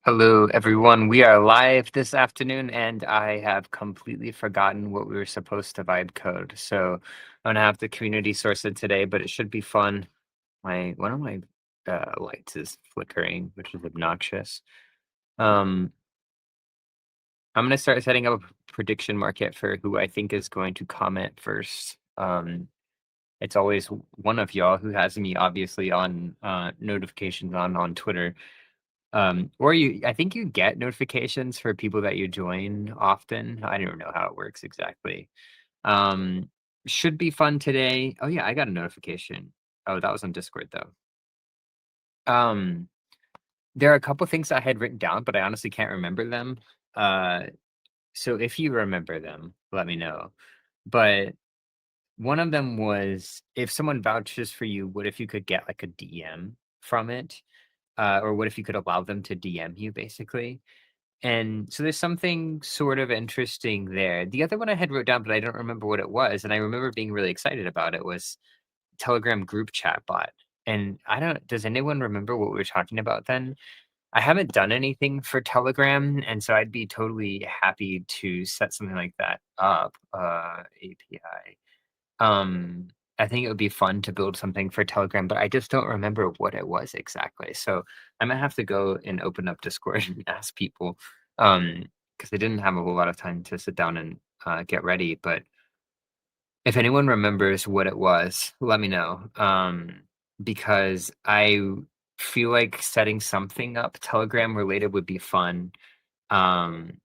Hello, everyone. We are live this afternoon, and I have completely forgotten what we were supposed to vibe code. So I'm gonna have the community source it today, but it should be fun. My one of my lights is flickering, which is obnoxious. Um, I'm gonna start setting up a prediction market for who I think is going to comment first. It's always one of y'all who has me obviously on notifications on Twitter. Or I think you get notifications for people that you join often. I don't know how it works exactly. Um, should be fun today. Oh yeah, I got a notification. Oh, that was on Discord though. Um, there are a couple things I had written down, but I honestly can't remember them. Uh, so if you remember them, let me know. But one of them was if someone vouches for you, what if you could get like a DM from it? Or what if you could allow them to DM you basically? And so there's something sort of interesting there. The other one I had wrote down, but I don't remember what it was, and I remember being really excited about it was Telegram group chat bot. And I don't does anyone remember what we were talking about then? I haven't done anything for Telegram, and so I'd be totally happy to set something like that up, API. Um, I think it would be fun to build something for Telegram, but I just don't remember what it was exactly. So I might have to go and open up Discord and ask people, because I didn't have a whole lot of time to sit down and get ready. But if anyone remembers what it was, let me know. Because I feel like setting something up Telegram related would be fun. Um,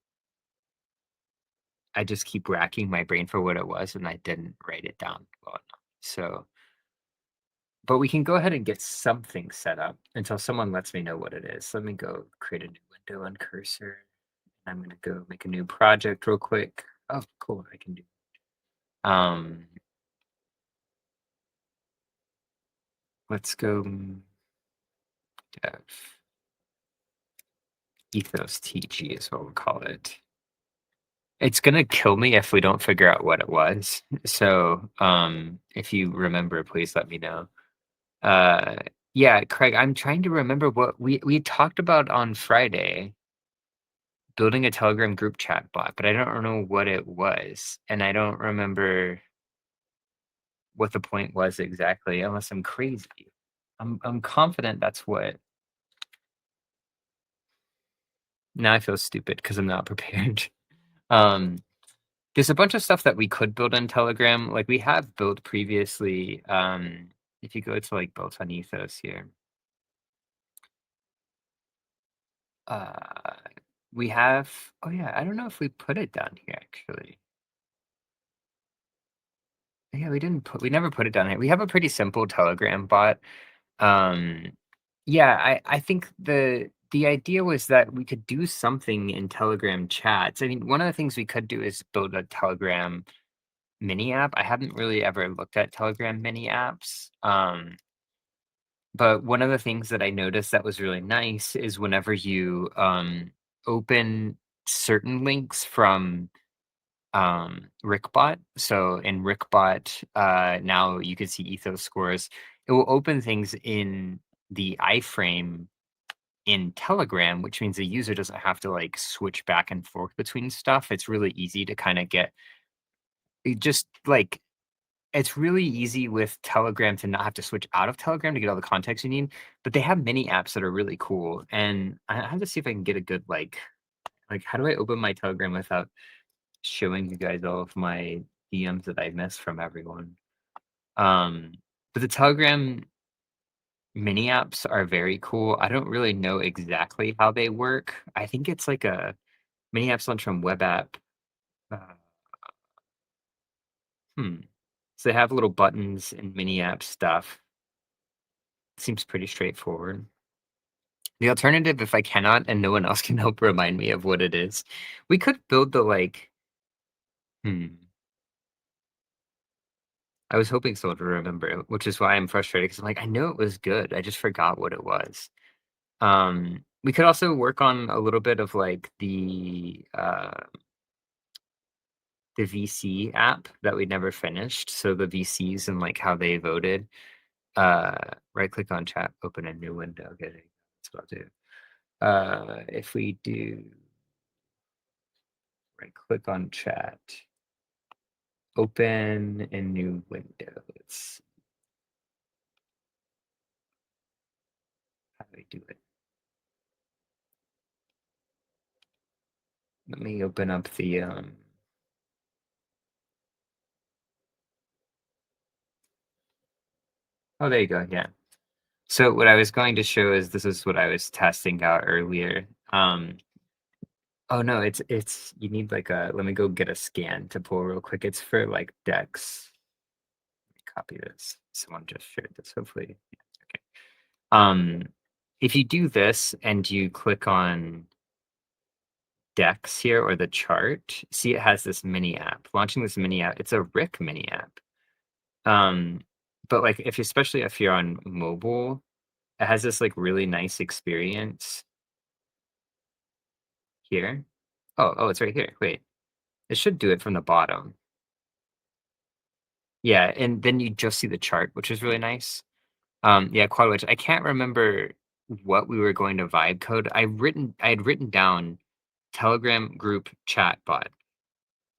I just keep racking my brain for what it was, and I didn't write it down well enough. So. But we can go ahead and get something set up until someone lets me know what it is. Let me go create a new window on Cursor. I'm gonna go make a new project real quick. Oh, cool, I can do. Um, let's go dev. Ethos TG is what we'll call it. It's gonna kill me if we don't figure out what it was. So, if you remember, please let me know. Uh, yeah, Craig, I'm trying to remember what we talked about on Friday. Building a Telegram group chat bot, but I don't know what it was, and I don't remember what the point was exactly, unless I'm crazy. I'm confident that's what. Now I feel stupid because I'm not prepared. Um, there's a bunch of stuff that we could build in Telegram, like we have built previously. If you go to like built on Ethos here, uh, we have. Oh yeah, I don't know if we put it down here actually. Yeah, we never put it down here. We have a pretty simple Telegram bot. Um, yeah, I think the idea was that we could do something in Telegram chats. I mean, one of the things we could do is build a Telegram mini app. I haven't really ever looked at Telegram mini apps. But one of the things that I noticed that was really nice is whenever you open certain links from Rickbot. So in Rickbot, now you can see ethos scores. It will open things in the iframe in Telegram, which means the user doesn't have to like switch back and forth between stuff. It's really easy to kind of get it just like it's really easy with Telegram to not have to switch out of Telegram to get all the context you need. But they have many apps that are really cool. And I have to see if I can get a good like how do I open my Telegram without showing you guys all of my DMs that I missed from everyone. Um, but the Telegram mini apps are very cool. I don't really know exactly how they work. I think it's like a mini apps launch from web app. Uh, hmm. So they have little buttons and mini app stuff. Seems pretty straightforward. The alternative, if I cannot and no one else can help remind me of what it is, we could build the like. I was hoping someone would remember it, which is why I'm frustrated because I'm like, I know it was good. I just forgot what it was. We could also work on a little bit of like the VC app that we never finished. So the VCs and like how they voted. Uh, right click on chat, open a new window. Okay, that's what I'll do. If we do right click on chat, open a new window. How do we do it? Let me open up the oh, there you go. Yeah. So what I was going to show is this is what I was testing out earlier. Oh no, it's you need like a let me go get a scan to pull real quick. It's for like decks. Copy this. Someone just shared this, hopefully. Yeah, okay. If you do this and you click on decks here or the chart, see it has this mini app. Launching this mini app, it's a Rick mini app. Um, but like if especially if you're on mobile, it has this like really nice experience here. Oh, it's right here. Wait, it should do it from the bottom. Yeah, and then you just see the chart, which is really nice. Yeah, quite which I can't remember what we were going to vibe code. I had written down Telegram group chat bot.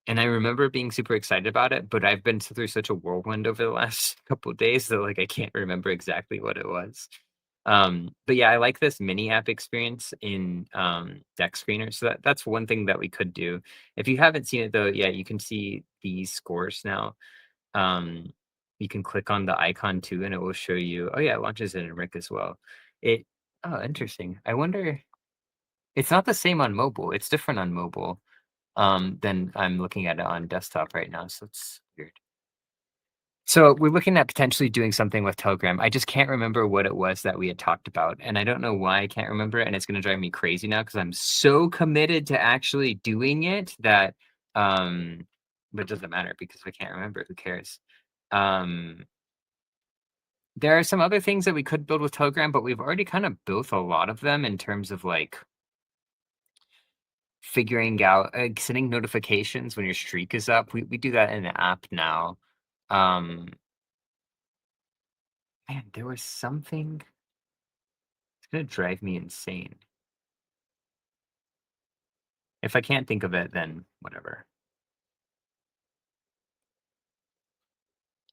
And I remember being super excited about it, but I've been through such a whirlwind over the last couple of days that like I can't remember exactly what it was. But yeah, I like this mini app experience in Deck Screener. So that's one thing that we could do. If you haven't seen it though, yeah, you can see these scores now. Um, you can click on the icon too, and it will show you. Oh yeah, it launches it in Rick as well. It oh interesting. I wonder. It's not the same on mobile. It's different on mobile than I'm looking at it on desktop right now. So it's weird. So we're looking at potentially doing something with Telegram. I just can't remember what it was that we had talked about. And I don't know why I can't remember it. And it's going to drive me crazy now because I'm so committed to actually doing it that, but it doesn't matter because I can't remember. Who cares? Um, there are some other things that we could build with Telegram, but we've already kind of built a lot of them in terms of like figuring out sending notifications when your streak is up. We do that in the app now. Um, man, there was something. It's gonna drive me insane. If I can't think of it, then whatever.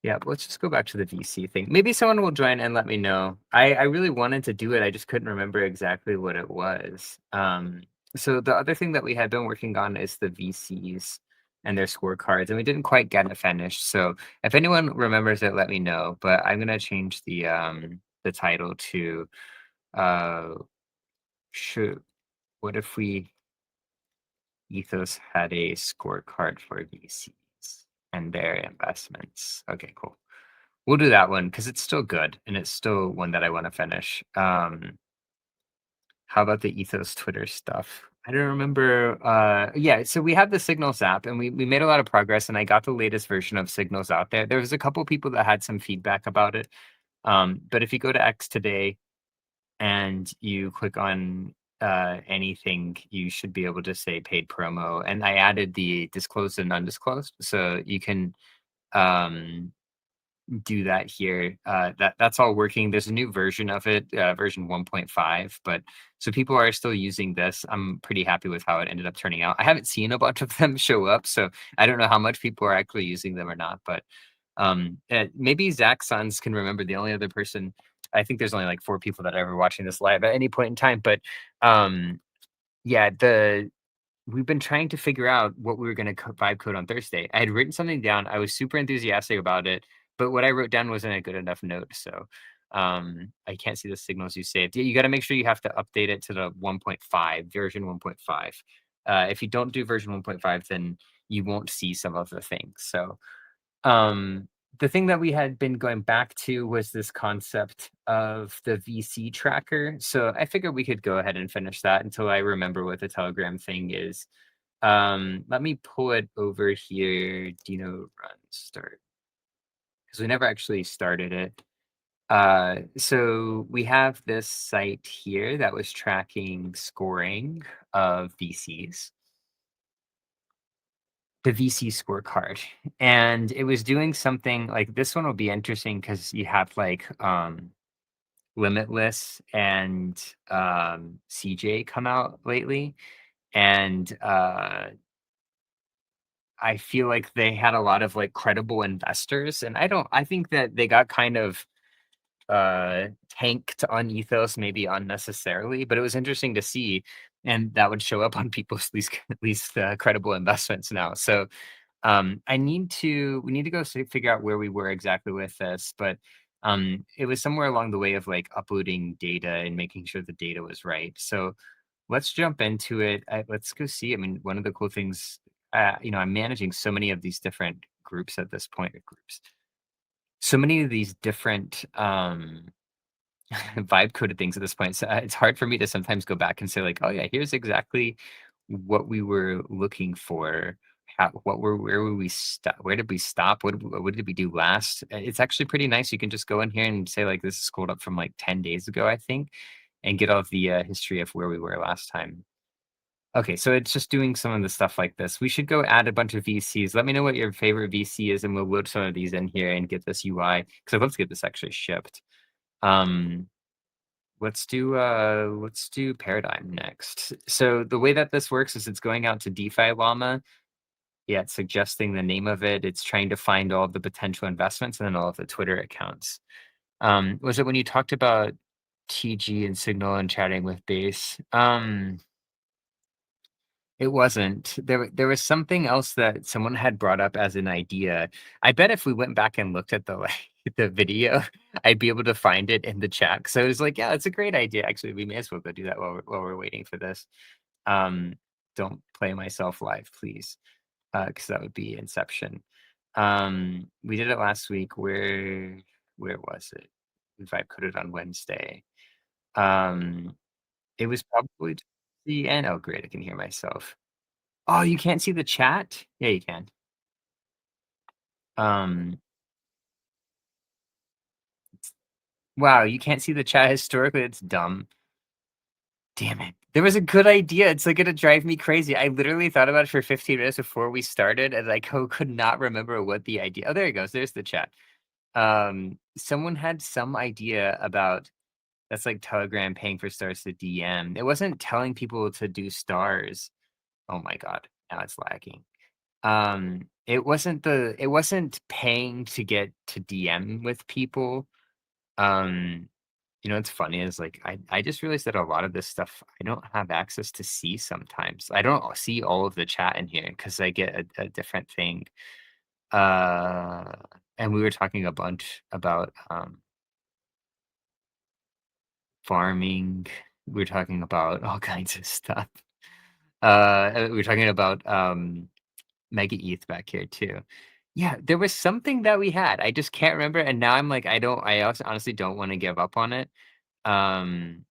Yeah, but let's just go back to the VC thing. Maybe someone will join and let me know. I really wanted to do it. I just couldn't remember exactly what it was. So the other thing that we had been working on is the VCs and their scorecards, and we didn't quite get it finished. So if anyone remembers it, let me know. But I'm gonna change the title to uh should what if we Ethos had a scorecard for VCs and their investments. Okay, cool. We'll do that one because it's still good and it's still one that I want to finish. How about the Ethos Twitter stuff? I don't remember. Yeah, so we have the Signals app and we made a lot of progress and I got the latest version of Signals out there. There was a couple people that had some feedback about it. But if you go to X today and you click on anything, you should be able to say paid promo. And I added the disclosed and undisclosed, so you can um, do that here. That's all working. There's a new version of it, version 1.5, but so people are still using this. I'm pretty happy with how it ended up turning out. I haven't seen a bunch of them show up, so I don't know how much people are actually using them or not, but maybe Zach Sons can remember the only other person. I think there's only like 4 people that are ever watching this live at any point in time. But yeah, the we've been trying to figure out what we were going to vibe code on Thursday. I had written something down. I was super enthusiastic about it, but what I wrote down wasn't a good enough note. So I can't see the signals you saved. Yeah, you got to make sure you have to update it to the 1.5 version 1.5. If you don't do version 1.5, then you won't see some of the things. So um, the thing that we had been going back to was this concept of the VC tracker. So I figured we could go ahead and finish that until I remember what the Telegram thing is. Let me pull it over here. Dino run start because we never actually started it. So we have this site here that was tracking scoring of VCs, the VC scorecard, and it was doing something like this one will be interesting because you have like Limitless and CJ come out lately, and I feel like they had a lot of like credible investors, and I think that they got kind of tanked on Ethos maybe unnecessarily, but it was interesting to see, and that would show up on people's least credible investments now. So we need to go figure out where we were exactly with this, but it was somewhere along the way of like uploading data and making sure the data was right. So let's jump into it. Let's go see. I mean, one of the cool things, I'm managing so many of these different groups at this point, groups, so many of these different vibe coded things at this point. So it's hard for me to sometimes go back and say like, oh yeah, here's exactly what we were looking for. Where were we stop? Where did we stop? What did we do last? It's actually pretty nice. You can just go in here and say like, this is scrolled up from like 10 days ago, I think, and get all of the history of where we were last time. Okay, so it's just doing some of the stuff like this. We should go add a bunch of VCs. Let me know what your favorite VC is, and we'll load some of these in here and get this UI because I'd love to get this actually shipped. Um, let's do Paradigm next. So the way that this works is it's going out to DeFi Llama. Yeah, it's suggesting the name of it. It's trying to find all of the potential investments and then all of the Twitter accounts. Was it when you talked about TG and Signal and chatting with Base? It wasn't. There was something else that someone had brought up as an idea. I bet if we went back and looked at the like the video, I'd be able to find it in the chat. So it was like, yeah, it's a great idea. Actually, we may as well go do that while we're waiting for this. Um, don't play myself live, please, because that would be Inception. We did it last week. Where was it? If I put it on Wednesday. Um, it was probably the end. Oh, great! I can hear myself. Oh, you can't see the chat? Yeah, you can. Um, wow, you can't see the chat historically? It's dumb. Damn it. There was a good idea. It's like gonna drive me crazy. I literally thought about it for 15 minutes before we started, and I could not remember what the idea. Oh, there it goes. There's the chat. Someone had some idea about that's like Telegram paying for stars to DM. It wasn't telling people to do stars. Oh my god, now it's lagging. It wasn't paying to get to DM with people. Um, what's funny is like I just realized that a lot of this stuff I don't have access to see sometimes. I don't see all of the chat in here because I get a different thing. Uh, and we were talking a bunch about farming. We were talking about all kinds of stuff. We were talking about Mega ETH back here too. Yeah, there was something that we had. I just can't remember, and now I'm like, I also honestly don't want to give up on it. Um,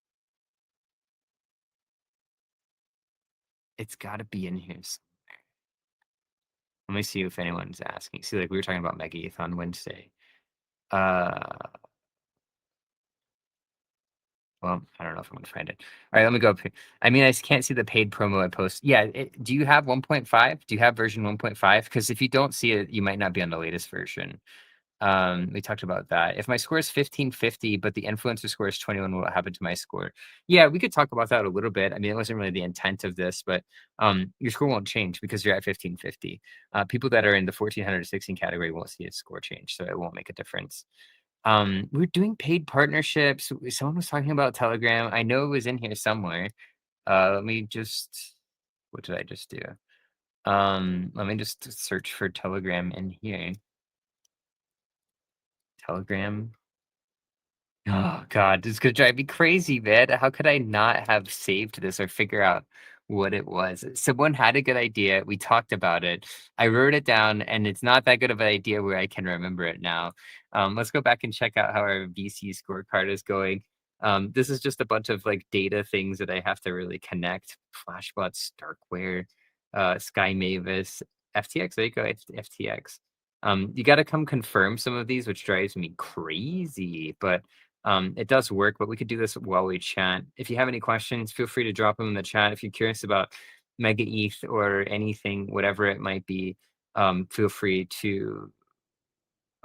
it's got to be in here. Let me see if anyone's asking. See, like we were talking about Mega ETH on Wednesday. Uh, well, I don't know if I'm gonna find it. All right, let me go up here. I mean, I can't see the paid promo I post. Yeah, do you have 1.5? Do you have version 1.5? Because if you don't see it, you might not be on the latest version. We talked about that. If my score is 1550, but the influencer score is 21, what happened to my score? Yeah, we could talk about that a little bit. I mean, it wasn't really the intent of this, but your score won't change because you're at 1550. People that are in the 1400 to 16 category won't see a score change, so it won't make a difference. We're doing paid partnerships. Someone was talking about Telegram. I know it was in here somewhere. Let me just, what did I just do? Let me just search for Telegram in here. Telegram. Oh god, this is gonna drive me crazy, man. How could I not have saved this or figure out what it was? Someone had a good idea. We talked about it. I wrote it down, and it's not that good of an idea where I can remember it now. Let's go back and check out how our VC scorecard is going. This is just a bunch of like data things that I have to really connect. Flashbot, Starkware, Sky Mavis, FTX. There you go, FTX. You got to come confirm some of these, which drives me crazy, but it does work. But we could do this while we chat. If you have any questions, feel free to drop them in the chat. If you're curious about Mega ETH or anything, whatever it might be, feel free to.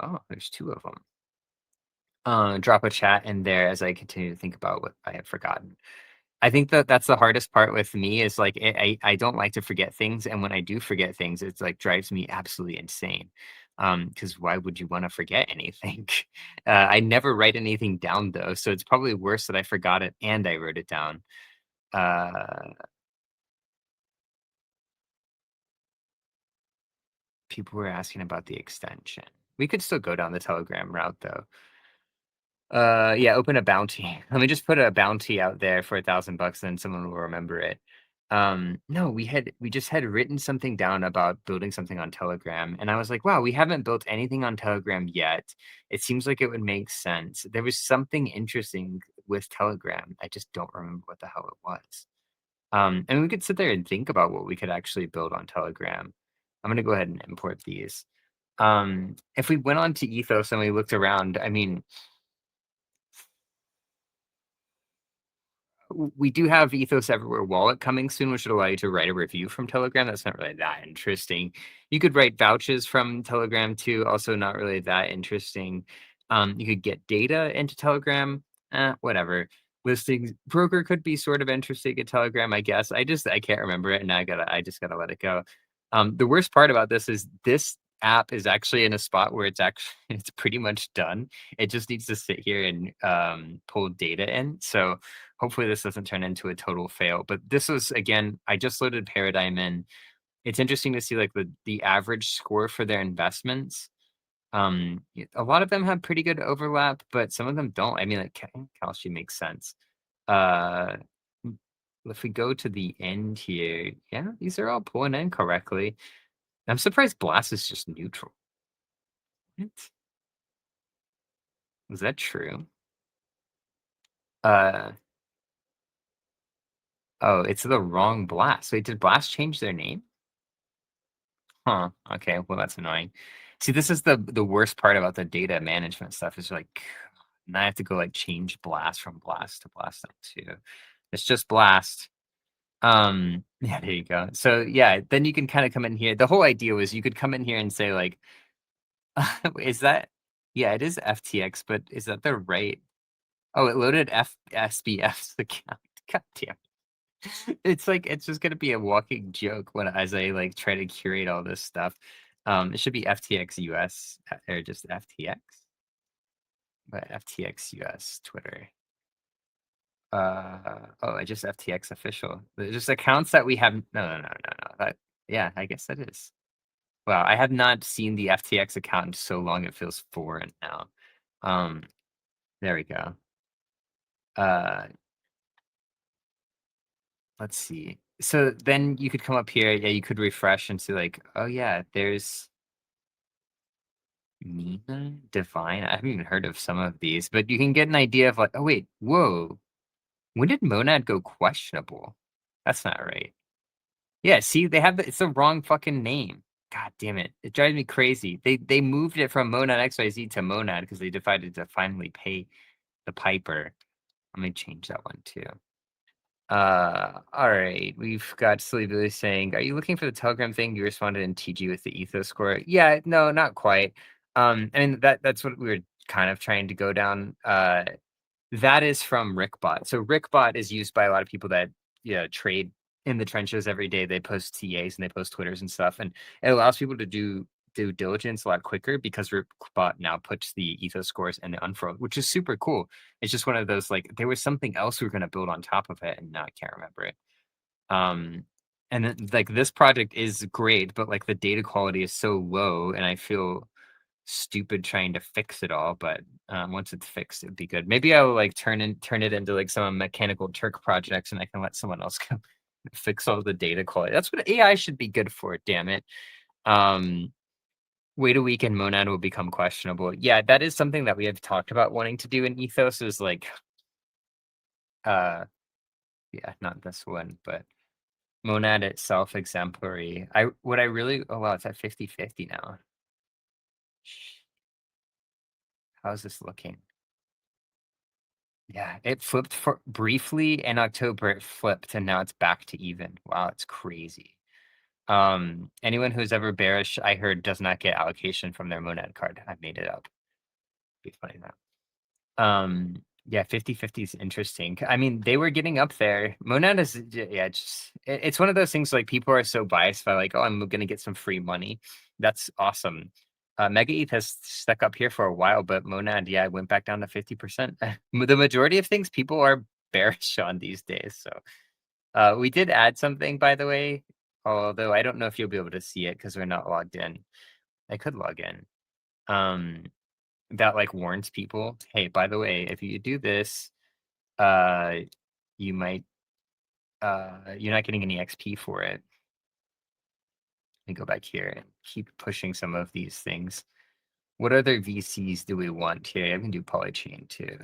Oh, there's two of them. drop a chat in there as I continue to think about what I have forgotten. I think that that's the hardest part with me is like I don't like to forget things, and when I do forget things, it's like drives me absolutely insane. Because why would you want to forget anything? I never write anything down though, so it's probably worse that I forgot it and I wrote it down. Uh, People were asking about the extension. We could still go down the Telegram route though. Yeah, open a bounty. Let me just put a bounty out there for $1,000, then someone will remember it. No, we just had written something down about building something on Telegram, and I was like, wow, we haven't built anything on Telegram yet. It seems like it would make sense. There was something interesting with Telegram. I just don't remember what the hell it was. And we could sit there and think about what we could actually build on Telegram. I'm gonna go ahead and import these. If we went on to Ethos and we looked around, I mean, we do have Ethos Everywhere Wallet coming soon, which would allow you to write a review from Telegram. That's not really that interesting. You could write vouches from Telegram too, also not really that interesting. You could get data into Telegram, whatever. Listings broker could be sort of interesting in Telegram, I guess. I can't remember it, and I just gotta let it go. The worst part about this is this app is actually in a spot where it's actually it's pretty much done. It just needs to sit here and pull data in. So hopefully this doesn't turn into a total fail. But this was again, I just loaded Paradigm in. It's interesting to see like the average score for their investments. A lot of them have pretty good overlap, but some of them don't. I mean, like Kalshi makes sense. Uh, if we go to the end here, yeah, these are all pulling in correctly. I'm surprised Blast is just neutral. What? Is that true? Uh, oh, it's the wrong Blast. Wait, did Blast change their name? Huh. Okay. Well, that's annoying. See, this is the worst part about the data management stuff is like, now I have to go like change Blast from Blast to Blast two. It's just Blast. Yeah, there you go. So yeah, then you can kind of come in here. The whole idea was you could come in here and say like, is that? Yeah, it is FTX, but is that the right? Oh, it loaded SBF's account. God damn. It's like it's just gonna be a walking joke when as I like try to curate all this stuff. It should be FTX US or just FTX, but FTX US Twitter. Oh, I just FTX official. There's just accounts that we have. No. That yeah, I guess that is. Wow, I have not seen the FTX account in so long. It feels foreign now. Um, there we go. Uh, let's see. So then you could come up here. Yeah, you could refresh and see like, oh yeah, there's Nina Divine. I haven't even heard of some of these, but you can get an idea of like, oh wait, whoa, when did Monad go questionable? That's not right. Yeah, see, it's the wrong fucking name. God damn it. It drives me crazy. They moved it from Monad XYZ to Monad because they decided to finally pay the piper. Let me change that one too. All right. We've got Silly Billy saying, "Are you looking for the Telegram thing?" You responded in TG with the Ethos score. Yeah, no, not quite. I mean that's what we were kind of trying to go down. That is from Rickbot. So Rickbot is used by a lot of people that trade in the trenches every day. They post TAs and they post Twitters and stuff, and it allows people to do due diligence a lot quicker because Rickbot now puts the ethos scores and the unfurled, which is super cool. It's just one of those like there was something else we were going to build on top of it, and now I can't remember it. Um, and then, like this project is great, but like the data quality is so low, and I feel stupid trying to fix it all, but once it's fixed, it'd be good. Maybe I'll like turn it into like some Mechanical Turk projects, and I can let someone else come fix all the data quality. That's what AI should be good for. Damn it. Um, Wait a week and Monad will become questionable. Yeah, that is something that we have talked about wanting to do in Ethos. Is like, uh, yeah, not this one, but Monad itself exemplary. I really. Oh wow, it's at 50-50 now. How's this looking? Yeah, it flipped for briefly in October, it flipped and now it's back to even. Wow, it's crazy. Anyone who's ever bearish, I heard, does not get allocation from their Monad card. I made it up. Be funny now. Yeah, 50/50 is interesting. I mean, they were getting up there. Monad is yeah, just it's one of those things like people are so biased by like, oh, I'm gonna get some free money. That's awesome. Mega ETH has stuck up here for a while, but Monad, yeah, went back down to 50%. The majority of things people are bearish on these days. So we did add something, by the way, although I don't know if you'll be able to see it because we're not logged in. I could log in. Um, that like warns people, hey, by the way, if you do this, uh, you might you're not getting any XP for it. Let me go back here and keep pushing some of these things. What other VCs do we want here? I can do Polychain too.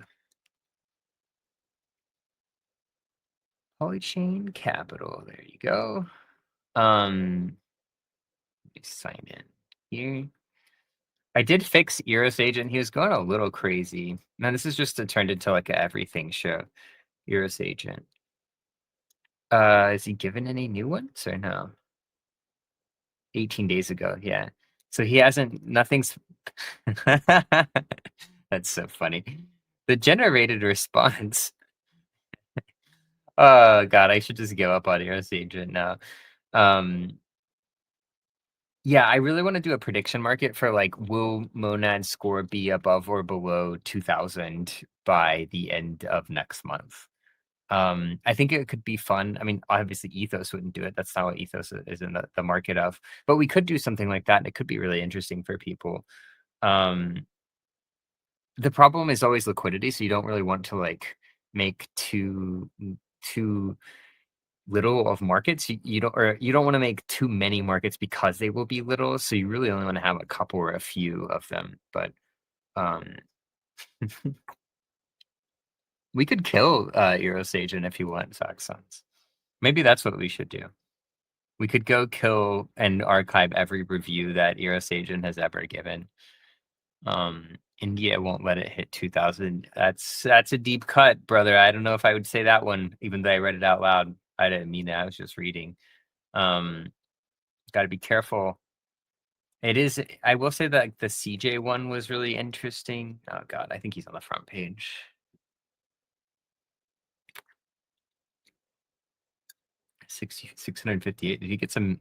Polychain Capital. There you go. Let me sign in here. I did fix Eros Agent. He was going a little crazy. Now this is just turned into like a everything show. Eros Agent. Is he given any new ones or no? 18 days ago, yeah. So he hasn't, nothing's. That's so funny. The generated response. Oh God, I should just give up on Eros Agent now. Um, yeah, I really want to do a prediction market for like, will Monad score be above or below 2000 by the end of next month? I think it could be fun. I mean, obviously Ethos wouldn't do it. That's not what Ethos is in the market of. But we could do something like that, and it could be really interesting for people. Um, the problem is always liquidity, so you don't really want to like make too little of markets. You don't want to make too many markets because they will be little. So you really only want to have a couple or a few of them. But um, we could kill Eros Agent if you want, Saxons. Maybe that's what we should do. We could go kill and archive every review that Eros Agent has ever given. India won't let it hit 2000. That's a deep cut, brother. I don't know if I would say that one, even though I read it out loud. I didn't mean that. I was just reading. Um, got to be careful. It is. I will say that the CJ one was really interesting. Oh God, I think he's on the front page. 658. Did he get some?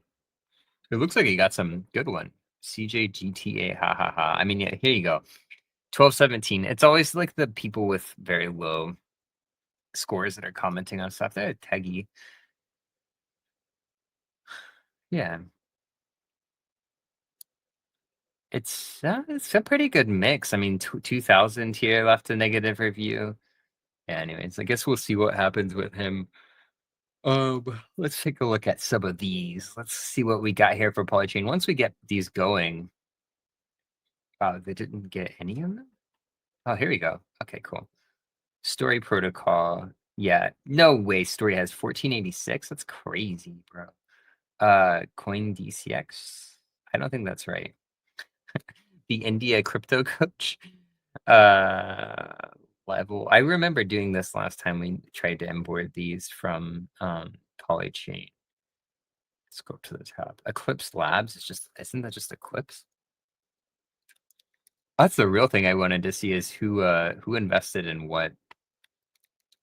It looks like he got some good one. CJ GTA. Ha ha ha. I mean, yeah. Here you go. 1217. It's always like the people with very low scores that are commenting on stuff. They're taggy. Yeah. It's a pretty good mix. I mean, 2000 here left a negative review. Yeah, anyways, I guess we'll see what happens with him. Let's take a look at some of these. Let's see what we got here for Polychain. Once we get these going, wow, they didn't get any of them. Oh, here we go. Okay, cool. Story protocol. Yeah, no way. Story has 1486. That's crazy, bro. Coin DCX. I don't think that's right. The India crypto coach. Uh, level. I remember doing this last time we tried to import these from Polychain. Let's go to the top. Eclipse Labs is just, isn't that just Eclipse? That's the real thing I wanted to see is who invested in what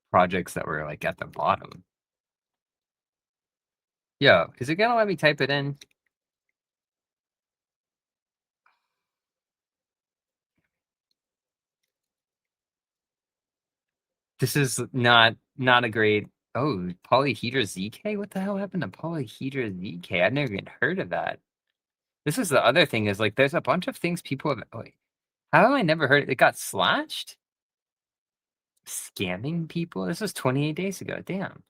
projects that were like at the bottom. Yo, is it gonna let me type it in? This is not a great. Oh, Polyhedra ZK? What the hell happened to Polyhedra ZK? I've never even heard of that. This is the other thing is like there's a bunch of things people have. Wait, how have I never heard it? It got slashed? Scamming people? This was 28 days ago. Damn.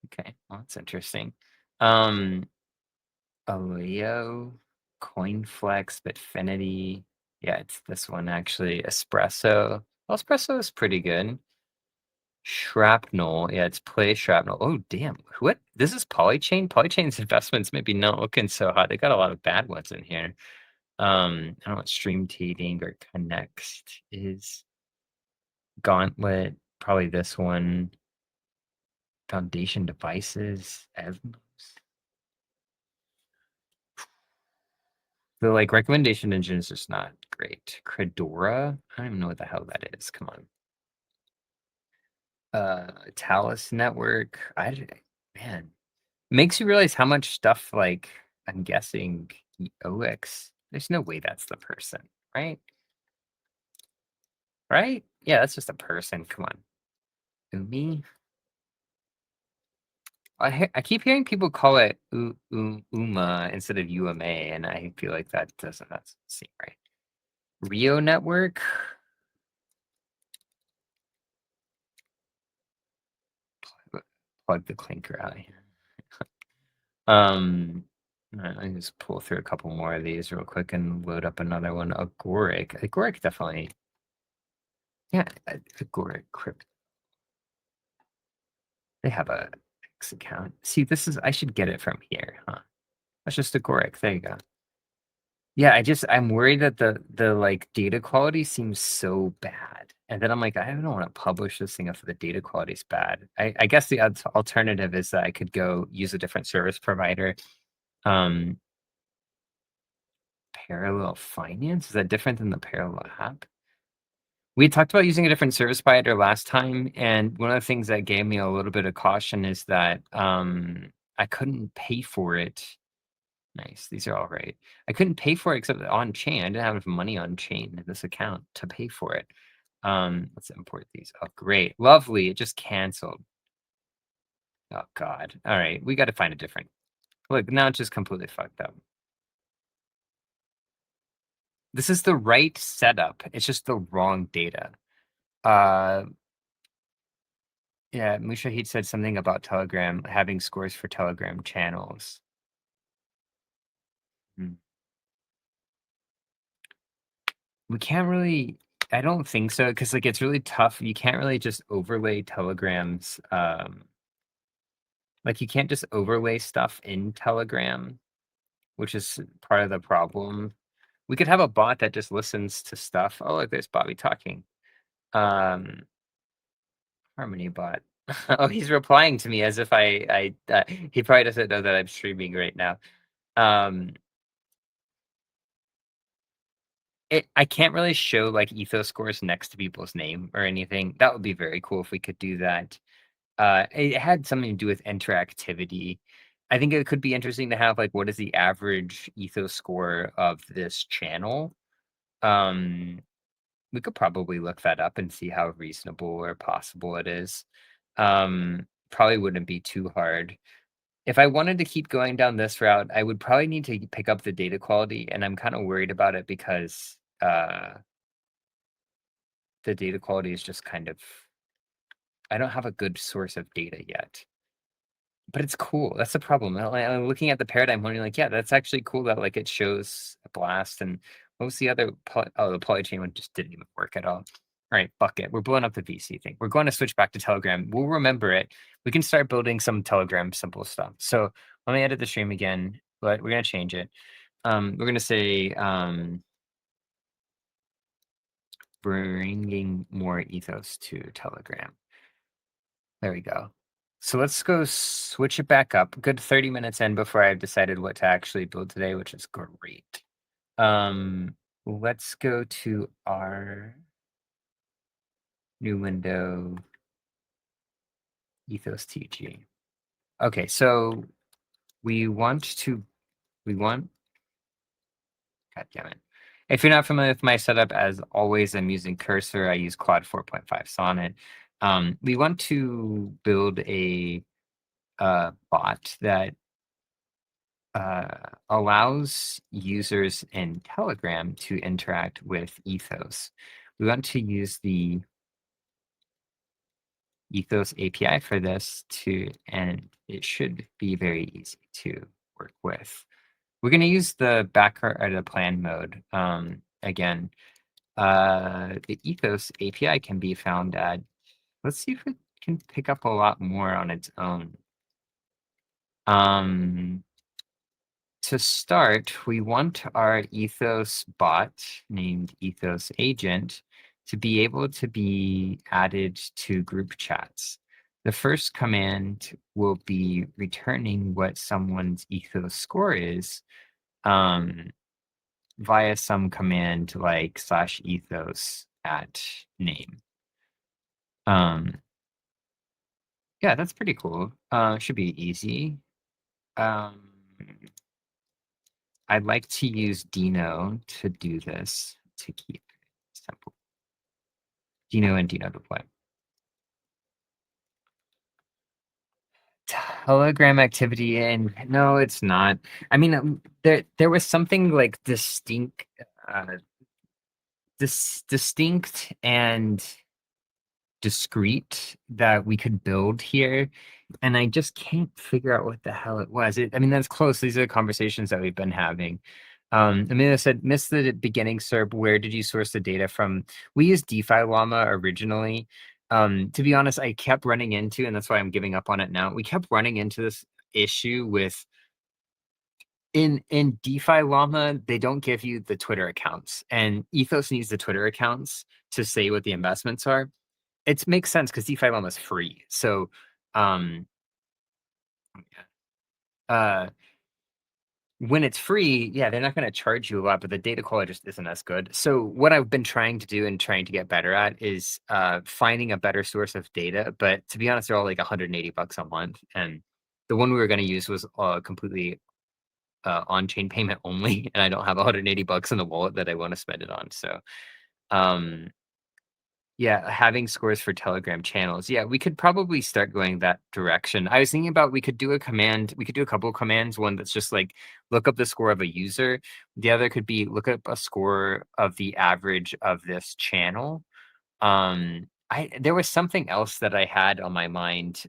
Okay, well, that's interesting. Um, Aleo, Coinflex, Bitfinity. Yeah, it's this one actually. Espresso. Well, Espresso is pretty good. Shrapnel. Yeah, it's Play Shrapnel. Oh, damn. What? This is Polychain? Polychain's investments maybe not looking so hot. They got a lot of bad ones in here. I don't know what Stream Trading or Connext is. Gauntlet, probably this one. Foundation Devices, Evmos. The like recommendation engine is just not great. Credora? I don't even know what the hell that is. Come on. Talus Network. Man, makes you realize how much stuff like I'm guessing OX. There's no way that's the person, right? Right? Yeah, that's just a person. Come on. Umi? I keep hearing people call it Uma instead of UMA, and I feel like that doesn't seem right. Rio Network? Plug the clinker out of here. I can just pull through a couple more of these real quick and load up another one. Agoric. Agoric definitely. Yeah, Agoric Crypto. They have a X account. See, I should get it from here, huh? That's just Agoric. There you go. Yeah, I'm worried that the like data quality seems so bad. And then I'm like, I don't want to publish this thing if the data quality is bad. I guess the alternative is that I could go use a different service provider. Um, Parallel Finance? Is that different than the Parallel app? We talked about using a different service provider last time, and one of the things that gave me a little bit of caution is that I couldn't pay for it. Nice, these are all right. I couldn't pay for it except on chain. I didn't have enough money on chain in this account to pay for it. Let's import these. Oh, great, lovely. It just canceled. Oh God. All right, we got to find a different. Look, now it's just completely fucked up. This is the right setup. It's just the wrong data. Uh, yeah, Mushahid said something about Telegram having scores for Telegram channels. Hmm. We can't really, I don't think so, because like it's really tough. You can't really just overlay Telegrams. Like you can't just overlay stuff in Telegram, which is part of the problem. We could have a bot that just listens to stuff. Oh, look, there's Bobby talking. Um, Harmony bot. Oh, he's replying to me as if he probably doesn't know that I'm streaming right now. Um, I can't really show like Ethos scores next to people's name or anything. That would be very cool if we could do that. It had something to do with interactivity. I think it could be interesting to have like what is the average Ethos score of this channel. Um, we could probably look that up and see how reasonable or possible it is. Probably wouldn't be too hard. If I wanted to keep going down this route, I would probably need to pick up the data quality, and I'm kind of worried about it because the data quality is just kind of, I don't have a good source of data yet. But it's cool. That's the problem. I'm looking at the paradigm, wondering like, yeah, that's actually cool that like it shows a blast. And what was the other? Oh, the polychain one just didn't even work at all. All right, fuck it. We're blowing up the VC thing. We're going to switch back to Telegram. We'll remember it. We can start building some Telegram simple stuff. So let me edit the stream again, but we're gonna change it. We're gonna say bringing more ethos to Telegram. There we go. So let's go switch it back up. Good 30 minutes in before I've decided what to actually build today, which is great. Let's go to our new window, Ethos TG. Okay, so we want, God damn it. If you're not familiar with my setup, as always, I'm using Cursor. I use Quad 4.5 Sonnet. We want to build a bot that allows users in Telegram to interact with Ethos. We want to use the Ethos API for this and it should be very easy to work with. We're going to use the backer or the plan mode. Again, the Ethos API can be found at, let's see if it can pick up a lot more on its own. To start, we want our Ethos bot named Ethos Agent to be able to be added to group chats. The first command will be returning what someone's Ethos score is. via some command like /ethos at name. Um, yeah, that's pretty cool. Should be easy. Um, I'd like to use Dino to do this to keep it simple. Dino and Dino deploy. Telegram activity, and no, it's not. I mean, there was something like uh, distinct and discrete that we could build here, and I just can't figure out what the hell it was. I mean, that's close. These are the conversations that we've been having. Amelia said, "Missed the beginning, sir. Where did you source the data from?" We used DeFi Llama originally. To be honest, I kept running into, and that's why I'm giving up on it now. We kept running into this issue with in DeFi Llama, they don't give you the Twitter accounts, and Ethos needs the Twitter accounts to say what the investments are. It makes sense because DeFi Llama is free. So, um, uh, when it's free, yeah, they're not going to charge you a lot, but the data quality just isn't as good. So, what I've been trying to do and trying to get better at is finding a better source of data. But to be honest, they're all like $180 a month, and the one we were going to use was completely on-chain payment only, and I don't have $180 in the wallet that I want to spend it on. So, um, yeah, having scores for Telegram channels. Yeah, we could probably start going that direction. I was thinking about we could do a command. We could do a couple of commands. One that's just like look up the score of a user. The other could be look up a score of the average of this channel. I there was something else that I had on my mind.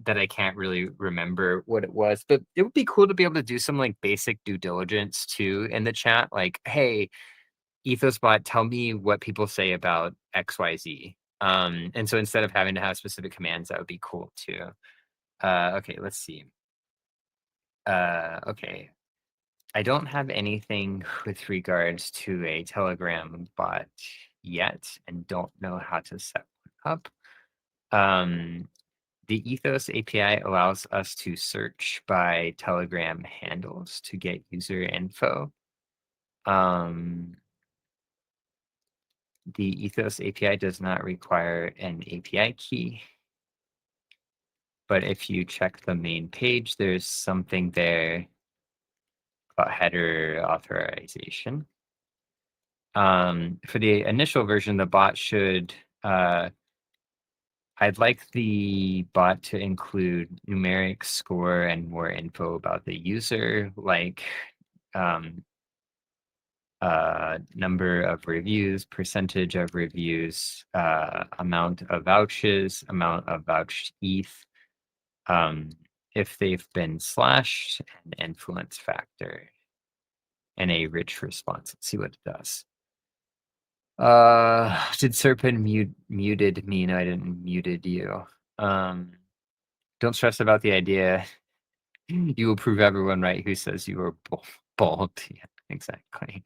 That I can't really remember what it was, but it would be cool to be able to do some like basic due diligence too in the chat. Like, hey, EthosBot, tell me what people say about XYZ. And so instead of having to have specific commands, that would be cool too. Okay, let's see. Okay. I don't have anything with regards to a Telegram bot yet and don't know how to set one up. Um, The Ethos API allows us to search by Telegram handles to get user info. The Ethos API does not require an API key, but if you check the main page, there's something there about header authorization. For the initial version, the bot should I'd like the bot to include numeric score and more info about the user, like um, number of reviews, percentage of reviews, amount of vouchers, amount of vouched ETH, if they've been slashed, and influence factor, and a rich response. Let's see what it does. Did Serpent muted me? No, I didn't muted you. Don't stress about the idea. You will prove everyone right who says you were bald. Yeah, exactly.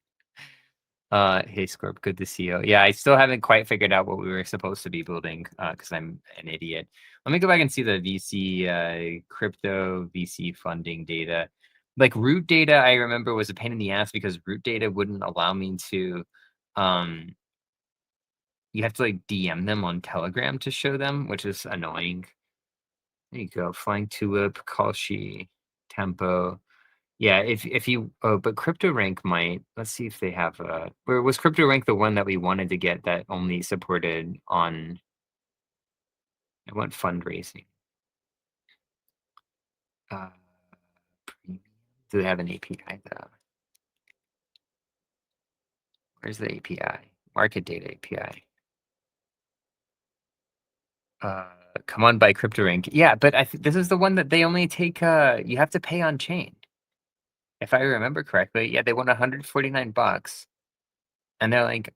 Hey Scorp, good to see you. Yeah, I still haven't quite figured out what we were supposed to be building because I'm an idiot. Let me go back and see the VC crypto VC funding data. Like root data, I remember was a pain in the ass because root data wouldn't allow me to um you have to like DM them on Telegram to show them, which is annoying. There you go. Flying Tulip, Kalshi, Tempo. Yeah, if you but CryptoRank might. Let's see if they have or was CryptoRank the one that we wanted to get that only supported on I want fundraising. Uh premium. Do they have an API though? Where's the API? Market data API. Come on by CryptoRank. Yeah, but I think this is the one that they only take you have to pay on chain. If I remember correctly. Yeah, they want $149. And they're like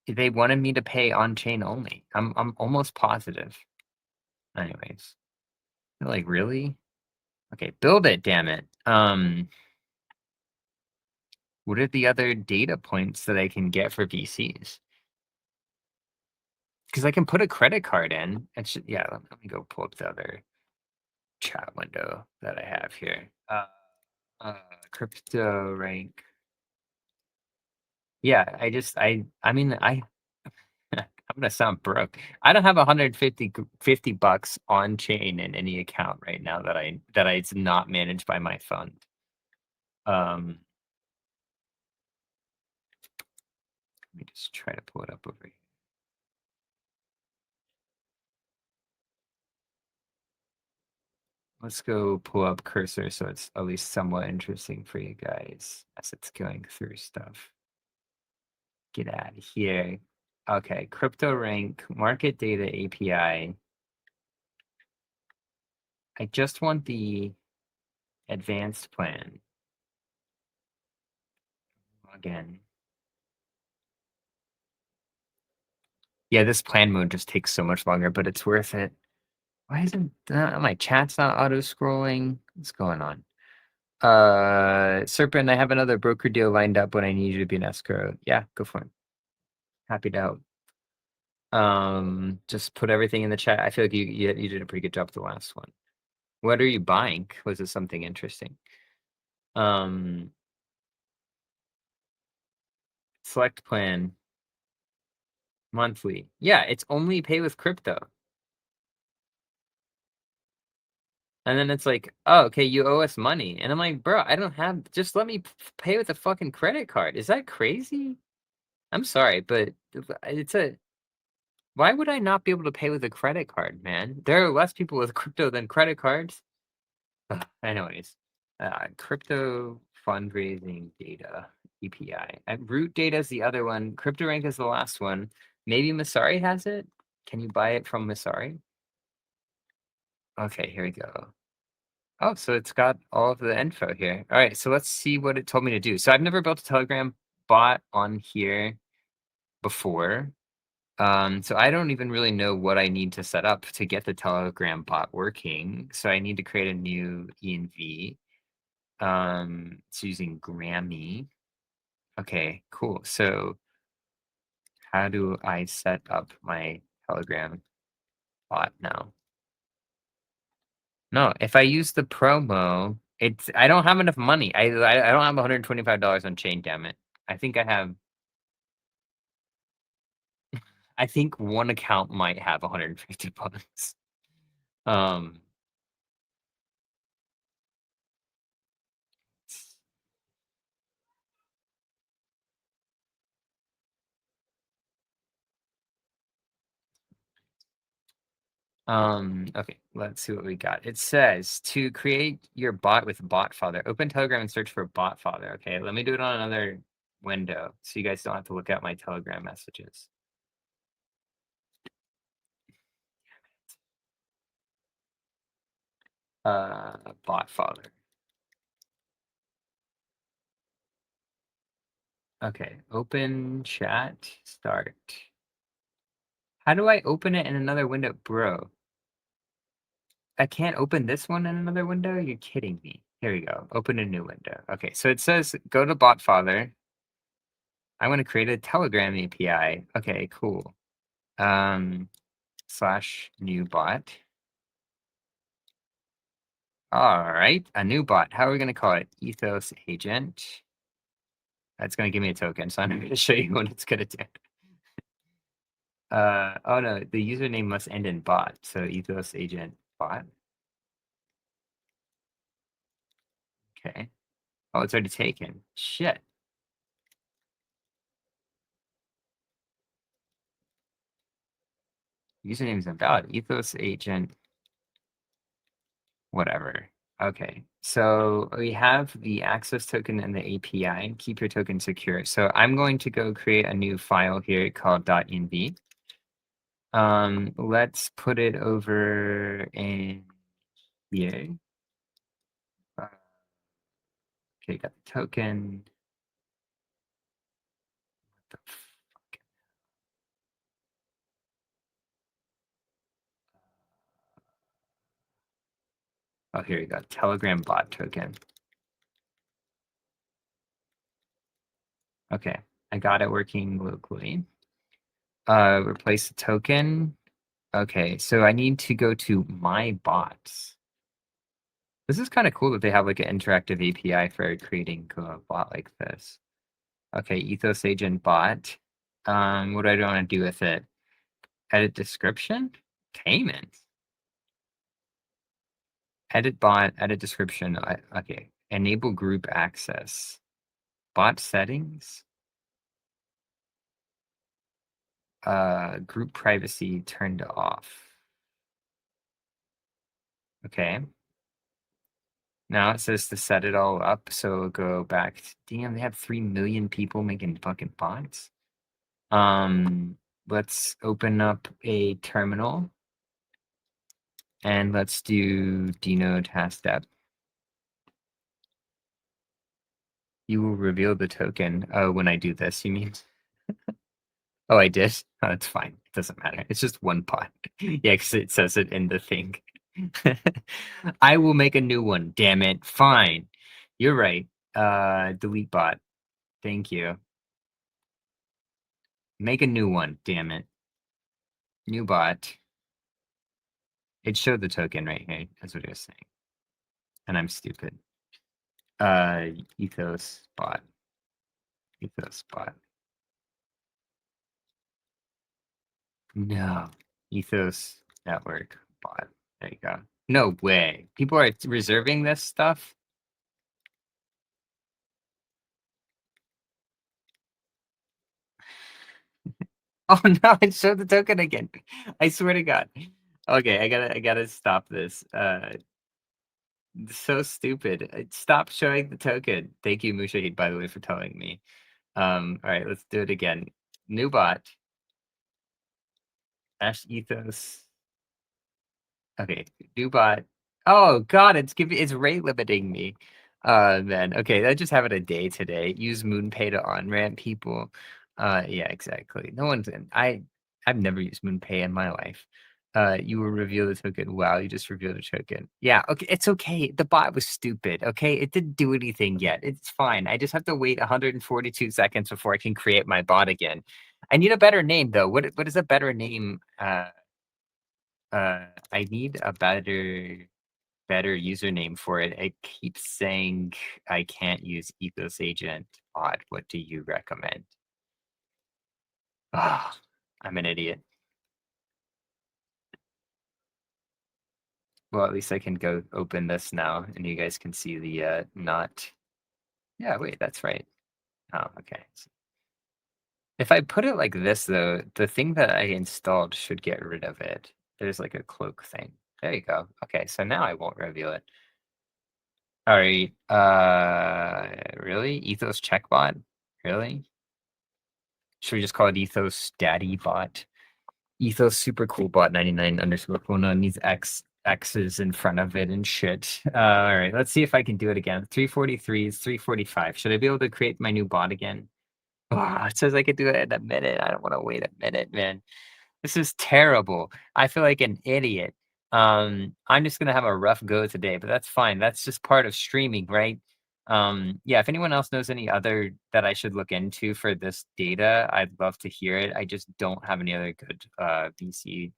they wanted me to pay on chain only. I'm almost positive. Anyways. They're like, really? Okay, build it, damn it. What are the other data points that I can get for VCs? Because I can put a credit card in. Yeah, let me go pull up the other chat window that I have here. Crypto rank. Yeah, I mean, I'm gonna sound broke. I don't have 150 bucks on chain in any account right now that it's not managed by my fund. Um, Let me just try to pull it up over here. Let's go pull up cursor so it's at least somewhat interesting for you guys as it's going through stuff. Get out of here. Okay, crypto rank, market data API. I just want the advanced plan. Again. Yeah, this plan mode just takes so much longer, but it's worth it. Why isn't my chat's not auto scrolling? What's going on? Serpent, I have another broker deal lined up when I need you to be an escrow. Yeah, go for it. Happy to help. Just put everything in the chat. I feel like you did a pretty good job with the last one. What are you buying? Was it something interesting? Um, Select plan monthly. Yeah, it's only pay with crypto. And then it's like, oh, okay, you owe us money. And I'm like, bro, I don't have, just let me pay with a fucking credit card. Is that crazy? I'm sorry, but why would I not be able to pay with a credit card, man? There are less people with crypto than credit cards. Ugh, anyways, crypto fundraising data API. Root data is the other one. CryptoRank is the last one. Maybe Masari has it. Can you buy it from Masari? Okay, here we go. Oh, so it's got all of the info here. All right, so let's see what it told me to do. So I've never built a Telegram bot on here before. So I don't even really know what I need to set up to get the Telegram bot working. So I need to create a new env. It's using Grammy. Okay, cool. So how do I set up my Telegram bot now? No, if I use the promo, I don't have enough money. I don't have $125 on chain, damn it. I think I think one account might have 150 bucks. Um okay, let's see what we got. It says to create your bot with BotFather, open Telegram and search for BotFather. Okay, let me do it on another window so you guys don't have to look at my Telegram messages. BotFather. Okay, open chat, start. How do I open it in another window? Bro, I can't open this one in another window? You're kidding me. Here we go. Open a new window. Okay, so it says go to BotFather. I want to create a Telegram API. Okay, cool. Slash new bot. All right, a new bot. How are we going to call it? Ethos agent. That's going to give me a token, so I'm going to show you what it's going to do. Oh no, the username must end in bot. So ethos agent bot. Okay. Oh, it's already taken. Shit. Username is invalid. Ethos agent, whatever. Okay. So we have the access token and the API. Keep your token secure. So I'm going to go create a new file here called .env. Let's put it over in here. Okay, got the token. What the fuck? Oh, here we go. Telegram bot token. Okay, I got it working locally. Replace the token. Okay, so I need to go to my bots. This is kind of cool that they have like an interactive API for creating a bot like this. Okay, Ethos agent bot. What do I want to do with it? Edit description? Payments. Edit bot, edit description. Okay. Enable group access. Bot settings. Group privacy turned off. Okay. Now it says to set it all up, so go back. Damn, they have 3 million people making fucking bots. Let's open up a terminal and let's do deno task step. You will reveal the token. Oh, when I do this, you mean? Oh, I did? Oh, it's fine. It doesn't matter. It's just one bot. Yeah, because it says it in the thing. I will make a new one. Damn it. Fine. You're right. Delete bot. Thank you. Make a new one. Damn it. New bot. It showed the token right here. That's what it was saying. And I'm stupid. Uh, Ethos bot. Ethos bot. No. Ethos network bot. There you go. No way. People are reserving this stuff? Oh no, it showed the token again. I swear to God. Okay, I gotta stop this. So stupid. Stop showing the token. Thank you, Mushahid, by the way, for telling me. All right, let's do it again. New bot. Ash ethos. Okay, new bot. Oh God, it's rate limiting me. Man. Okay, I just have it a day today. Use MoonPay to on-ramp people. Yeah, exactly. No one's in. I've never used MoonPay in my life. You will reveal the token. Wow, you just revealed a token. Yeah, okay, it's okay. The bot was stupid. Okay, it didn't do anything yet. It's fine. I just have to wait 142 seconds before I can create my bot again. I need a better name though. What is a better name? I need a better username for it. It keeps saying I can't use Ethos Agent bot. What do you recommend? Ah, I'm an idiot. Well, at least I can go open this now, and you guys can see the not. Yeah, wait, that's right. Oh, okay. If I put it like this, though, the thing that I installed should get rid of it. There's like a cloak thing. There you go. Okay, so now I won't reveal it. All right. Really? Ethos checkbot? Really? Should we just call it Ethos Daddy Bot? Ethos super cool bot 99 underscore phone on needs X's in front of it and shit. All right, let's see if I can do it again. 343 is 345. Should I be able to create my new bot again? Oh, it says I could do it in a minute. I don't want to wait a minute, man. This is terrible. I feel like an idiot. I'm just gonna have a rough go today, but that's fine. That's just part of streaming, right? Yeah, if anyone else knows any other that I should look into for this data, I'd love to hear it. I just don't have any other good VC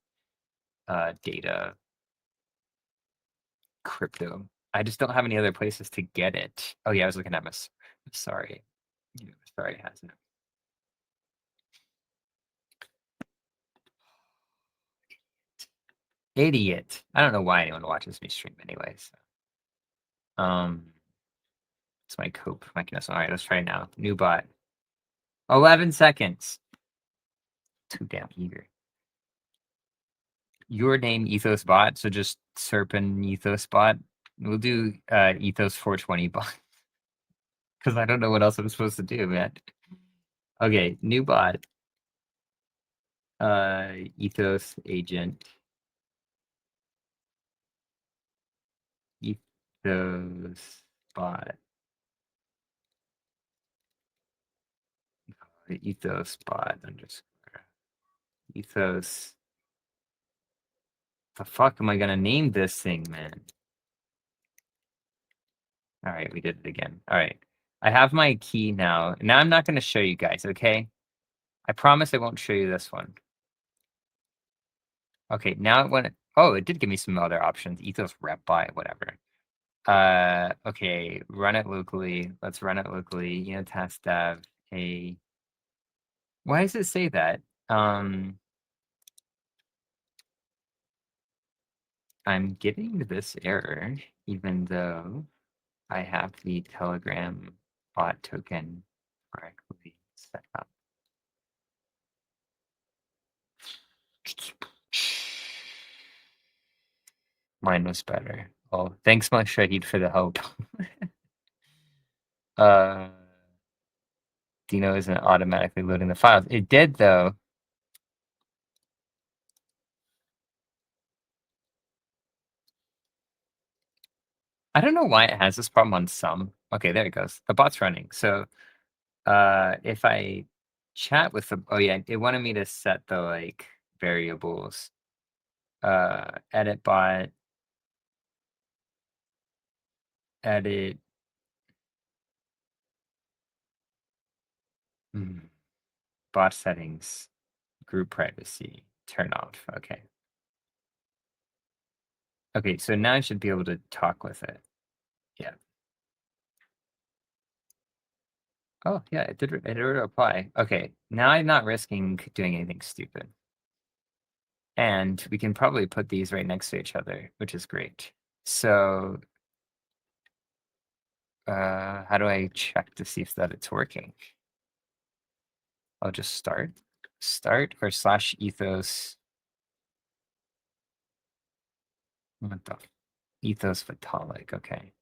data crypto. I just don't have any other places to get it. Oh yeah, I was looking at my sorry. Yeah, sorry, it hasn't. Idiot. I don't know why anyone watches me stream anyways. It's my cope mechanism. All right, let's try it now. New bot. 11 seconds. Too damn eager. Your name Ethos bot, so just Serpent Ethos bot. We'll do Ethos 420 bot because I don't know what else I'm supposed to do, man. Okay, new bot. Ethos agent. Ethos bot. Ethos bot underscore. Ethos. The fuck am I gonna name this thing, man? All right, we did it again. All right. I have my key now. Now I'm not going to show you guys, okay? I promise I won't show you this one. Okay, now it went. Oh, it did give me some other options. Ethos rep by, whatever. Okay, run it locally. Let's run it locally. Task dev. Hey, why does it say that? Um, I'm getting this error, even though I have the Telegram bot token correctly set up. Mine was better. Oh, thanks much, Shahid, for the help. uh, Dino isn't automatically loading the files. It did, though. I don't know why it has this problem on some. Okay, there it goes. The bot's running. So if I chat with the, oh yeah, it wanted me to set the like variables. Edit bot, edit, hmm, bot settings, group privacy, turn off. Okay. Okay, so now I should be able to talk with it. Yeah. Oh yeah, it did reply. Okay, now I'm not risking doing anything stupid. And we can probably put these right next to each other, which is great. So how do I check to see if that it's working? I'll just start or slash ethos. What the ethos Vitalik? Okay.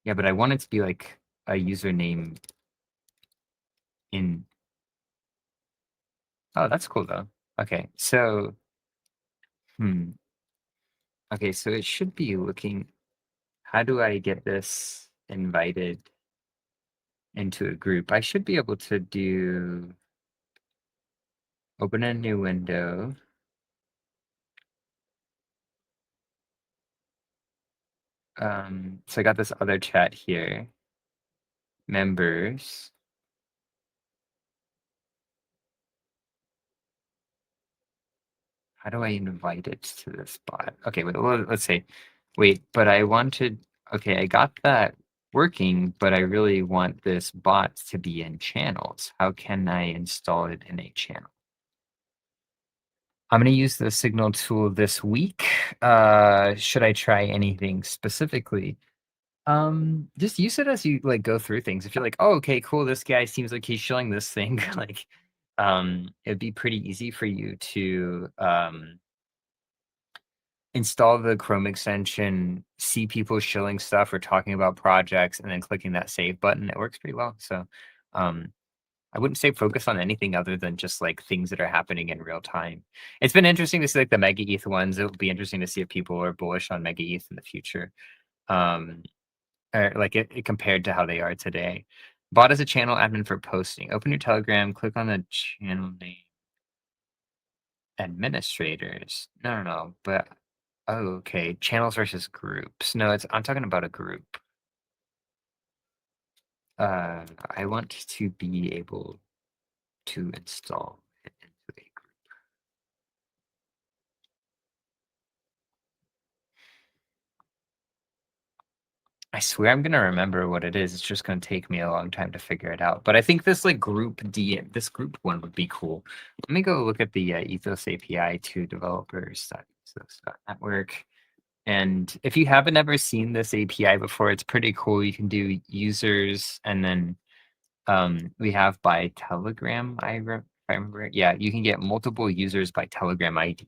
Yeah, but I want it to be like a username in. Oh, that's cool though. Okay, so okay, so it should be looking. How do I get this invited into a group? I should be able to do open a new window. So I got this other chat here. Members. How do I invite it to this bot? Okay, wait, let's say, wait, but I wanted, okay, I got that working, but I really want this bot to be in channels. How can I install it in a channel? I'm going to use the Signal tool this week. Should I try anything specifically? Just use it as you like go through things. If you're like, oh, okay, cool, this guy seems like he's showing this thing, like, it'd be pretty easy for you to install the Chrome extension, see people shilling stuff or talking about projects, and then clicking that save button. It works pretty well. So um, I wouldn't say focus on anything other than just like things that are happening in real time. It's been interesting to see like the Mega ETH ones. It'll be interesting to see if people are bullish on Mega ETH in the future. Um, or like it compared to how they are today. Bot as a channel admin for posting. Open your Telegram, click on the channel name. Administrators. No. But oh, okay. Channels versus groups. No, I'm talking about a group. I want to be able to install it into a group. I swear I'm gonna remember what it is. It's just gonna take me a long time to figure it out. But I think this like this group one would be cool. Let me go look at the Ethos API to developers.ethos.network. And if you haven't ever seen this API before, it's pretty cool. You can do users and then we have by Telegram, if I remember. Yeah, you can get multiple users by Telegram ID.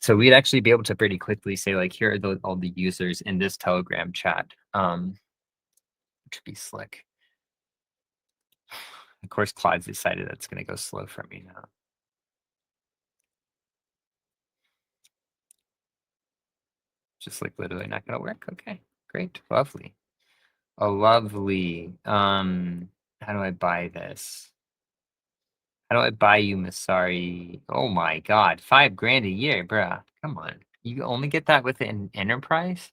So we'd actually be able to pretty quickly say like, here are all the users in this Telegram chat, which would be slick. Of course, Claude's decided that's going to go slow for me now. Just like literally not going to work. Okay, great, lovely. Oh, lovely. How do I buy this? How do I buy you Masari? Oh my God, $5,000 a year, bruh. Come on. You only get that with an enterprise?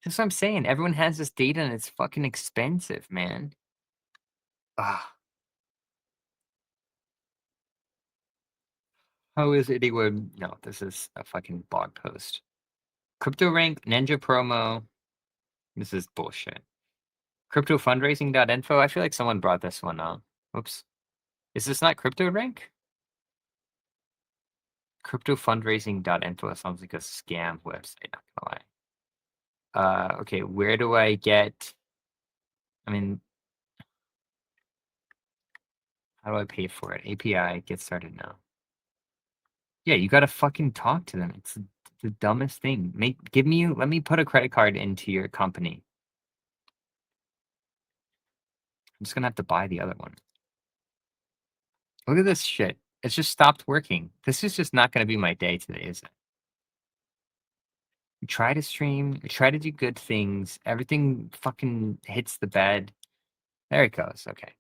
That's what I'm saying. Everyone has this data and it's fucking expensive, man. Ah, how is anyone? No, this is a fucking blog post. Crypto rank, Ninja promo. This is bullshit. Crypto fundraising.info. I feel like someone brought this one up. Oops. Is this not crypto rank? Crypto fundraising.info sounds like a scam website, not gonna lie. Okay, where do I get, I mean, how do I pay for it? API, get started now. Yeah, you gotta fucking talk to them. It's the dumbest thing. Let me put a credit card into your company. I'm just gonna have to buy the other one. Look at this shit. It's just stopped working. This is just not gonna be my day today, is it? We try to stream, we try to do good things, everything fucking hits the bed. There it goes. Okay.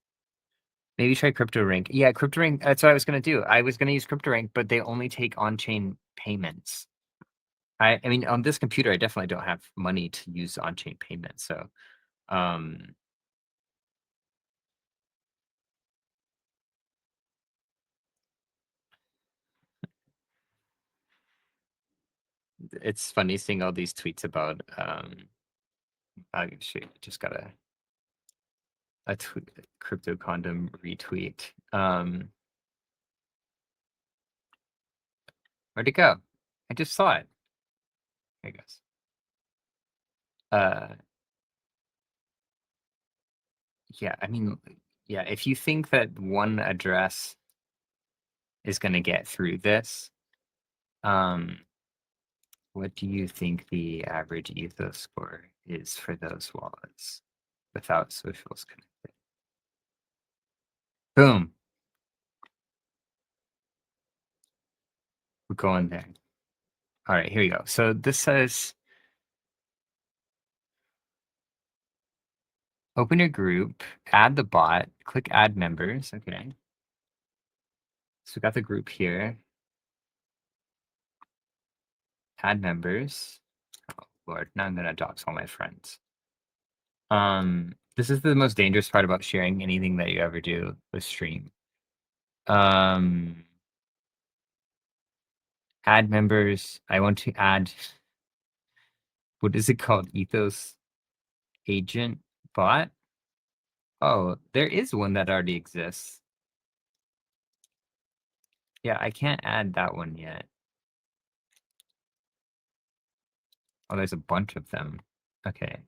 Maybe try CryptoRink. Yeah, CryptoRink, that's what I was gonna do. I was gonna use CryptoRink, but they only take on-chain payments. I mean, on this computer, I definitely don't have money to use on-chain payments. So, um, it's funny seeing all these tweets about, I just got a crypto condom retweet. Where'd it go? I just saw it. I guess. Uh, yeah, I mean, yeah, if you think that one address is going to get through this, um, what do you think the average ethos score is for those wallets without socials connected? Boom. We're going there. All right, here we go. So this says open your group, add the bot, click add members. Okay. So we got the group here. Add members. Oh Lord, now I'm gonna dox all my friends. This is the most dangerous part about sharing anything that you ever do with stream. Um, add members. I want to add, what is it called? Ethos agent bot? Oh, there is one that already exists. Yeah, I can't add that one yet. Oh, there's a bunch of them. Okay.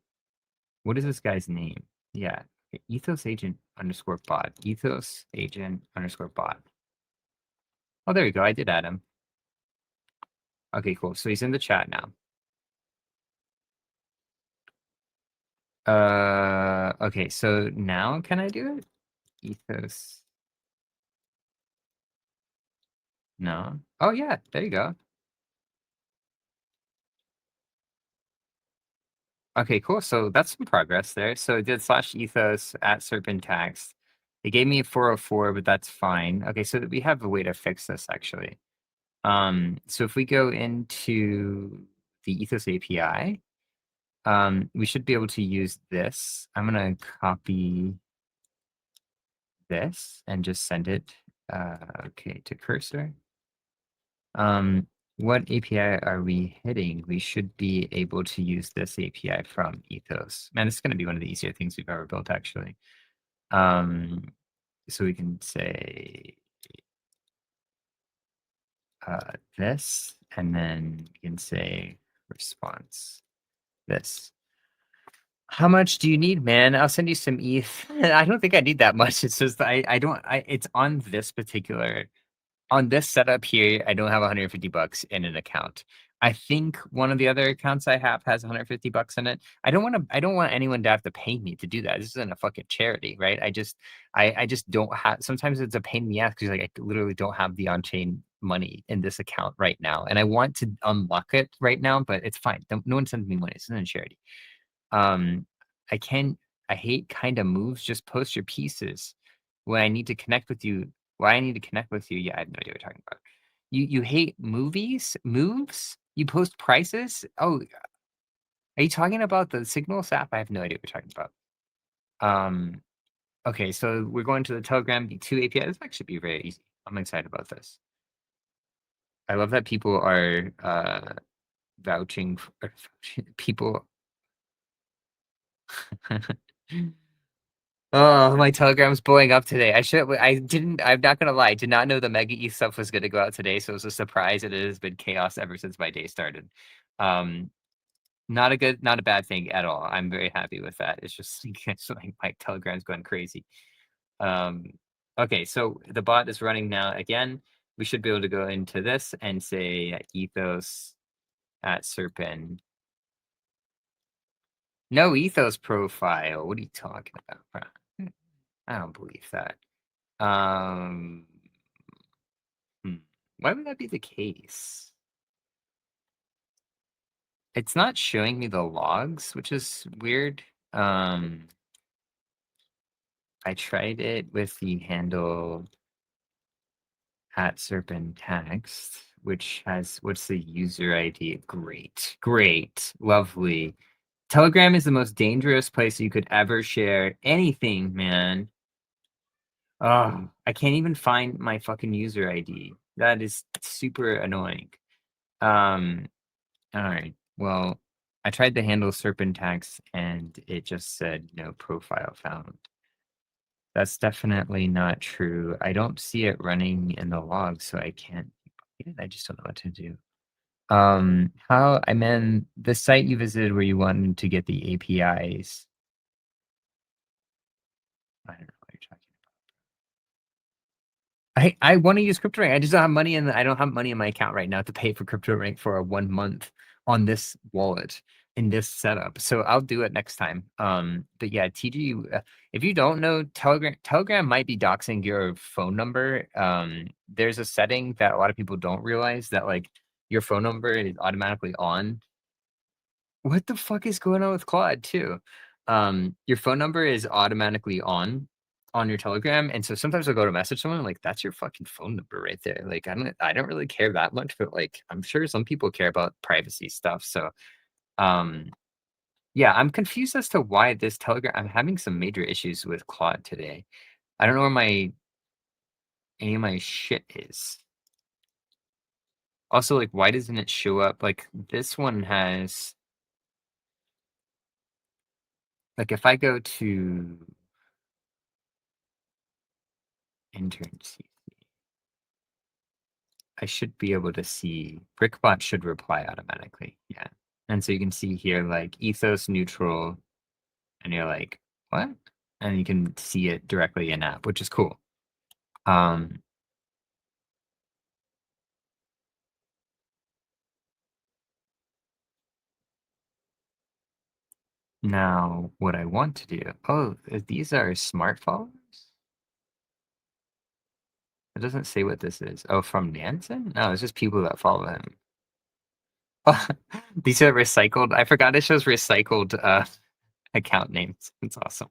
What is this guy's name? Yeah. Ethos agent underscore bot. Ethos agent underscore bot. Oh, there you go. I did add him. Okay, cool. So he's in the chat now. Okay, so now can I do it? Ethos. No. Oh yeah, there you go. Okay, cool. So that's some progress there. So it did slash ethos at serpentax. It gave me a 404, but that's fine. Okay, so we have a way to fix this actually. So if we go into the Ethos API, we should be able to use this. I'm gonna copy this and just send it okay to cursor. What API are we hitting? We should be able to use this API from Ethos. Man, this is going to be one of the easier things we've ever built, actually. So we can say this, and then we can say response this. How much do you need, man? I'll send you some ETH. I don't think I need that much. It's just it's on this particular on this setup here, I don't have 150 bucks in an account. I think one of the other accounts I have has 150 bucks in it. I don't want anyone to have to pay me to do that. This isn't a fucking charity, right? I just don't have, sometimes it's a pain in the ass because like I literally don't have the on-chain money in this account right now. And I want to unlock it right now, but it's fine. No one sends me money. It's not a charity. Um, I can I hate kind of moves. Just post your pieces. When I need to connect with you, why I need to connect with you? Yeah, I have no idea what you're talking about. You hate moves? You post prices? Oh, are you talking about the Signals app? I have no idea what you're talking about. Okay, so we're going to the Telegram V2 API. This actually be very easy. I'm excited about this. I love that people are vouching for people. Oh, my Telegram's blowing up today. I didn't, I'm not gonna lie, I did not know the Mega E stuff was gonna go out today, so it was a surprise, and it has been chaos ever since my day started. Um, not a bad thing at all. I'm very happy with that. It's just it's like my Telegram's going crazy. Um, okay, so the bot is running now again. We should be able to go into this and say ethos at Serpent. No ethos profile. What are you talking about, bro? I don't believe that. Um, hmm. Why would that be the case? It's not showing me the logs, which is weird. I tried it with the handle at Serpent Text, which has what's the user ID? Great, great, lovely. Telegram is the most dangerous place you could ever share anything, man. Oh, I can't even find my fucking user ID. That is super annoying. Um, all right. Well, I tried the handle Serpentax and it just said no profile found. That's definitely not true. I don't see it running in the log, so I can't. I just don't know what to do. How I meant the site you visited where you wanted to get the APIs. I don't know what you're talking about. I want to use CryptoRank. I just don't have money I don't have money in my account right now to pay for CryptoRank for a 1 month on this wallet in this setup. So I'll do it next time. But yeah, TG, if you don't know, Telegram might be doxing your phone number. There's a setting that a lot of people don't realize that like your phone number is automatically on. What the fuck is going on with Claude too? Your phone number is automatically on your Telegram, and so sometimes I'll go to message someone like that's your fucking phone number right there. Like I don't really care that much, but like I'm sure some people care about privacy stuff. So um yeah, I'm confused as to why this Telegram. I'm having some major issues with Claude today. I don't know where any of my shit is. Also, like, why doesn't it show up? Like this one has like if I go to intern I should be able to see BrickBot should reply automatically. Yeah. And so you can see here like ethos neutral, and you're like, what? And you can see it directly in app, which is cool. Um, Now what I want to do, oh, these are smart followers? It doesn't say what this is. Oh, from Nansen? No, it's just people that follow him. These are recycled. I forgot it shows recycled account names. It's awesome.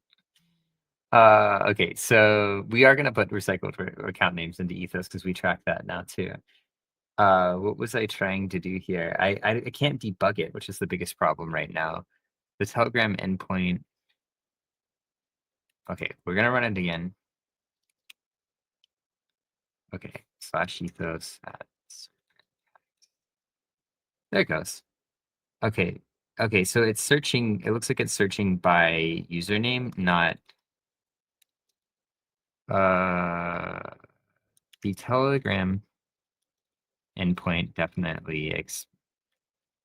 Okay, so we are gonna put recycled account names into Ethos because we track that now too. What was I trying to do here? I can't debug it, which is the biggest problem right now. The Telegram endpoint. Okay, we're gonna run it again. Okay, /ethos. There it goes. Okay, okay, so it's searching. It looks like it's searching by username, not uh the Telegram endpoint definitely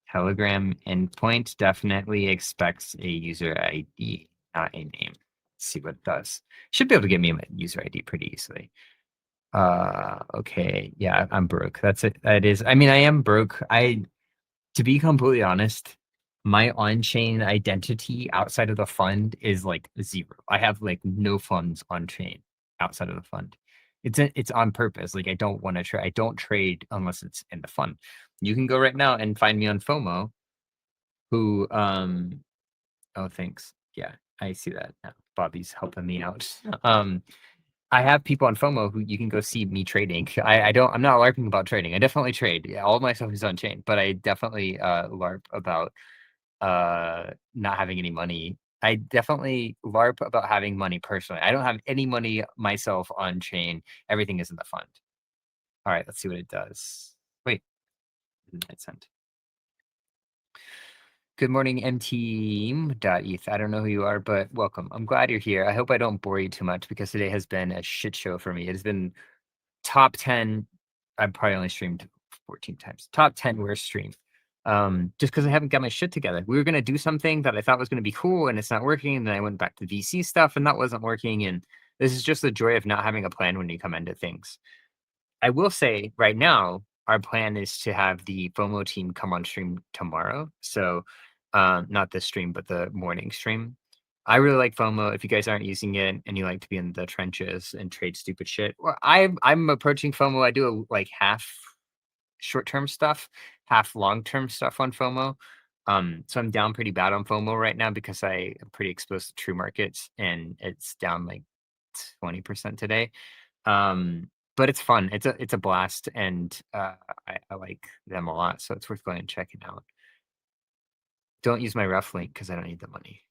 Telegram endpoint definitely expects a user ID, not a name. Let's see what it does. Should be able to give me a user ID pretty easily. Okay, yeah, I'm broke. That's it. That is. I mean, I am broke. To be completely honest, my on-chain identity outside of the fund is like zero. I have like no funds on chain outside of the fund. It's on purpose. Like I don't want to trade. I don't trade unless it's in the fund. You can go right now and find me on FOMO. Who Oh, thanks. Yeah, I see that now. Bobby's helping me out. I have people on FOMO who you can go see me trading. I'm not LARPing about trading. I definitely trade. Yeah, all of my stuff is on chain, but I definitely LARP about not having any money. I definitely LARP about having money personally. I don't have any money myself on chain. Everything is in the fund. All right, let's see what it does. Wait, did that send? Good morning, mteam.eth. I don't know who you are, but welcome. I'm glad you're here. I hope I don't bore you too much because today has been a shit show for me. It has been top 10. I've probably only streamed 14 times. Top 10 worst stream. Just because I haven't got my shit together. We were gonna do something that I thought was gonna be cool and it's not working. And then I went back to VC stuff and that wasn't working. And this is just the joy of not having a plan when you come into things. I will say right now, our plan is to have the FOMO team come on stream tomorrow. So, not this stream, but the morning stream. I really like FOMO. If you guys aren't using it and you like to be in the trenches and trade stupid shit, well, I'm approaching FOMO. I do like half short-term stuff, half long-term stuff on FOMO. So I'm down pretty bad on FOMO right now because I am pretty exposed to true markets and it's down like 20% today. But it's fun. It's a blast, and I like them a lot, so it's worth going and checking out. Don't use my ref link because I don't need the money.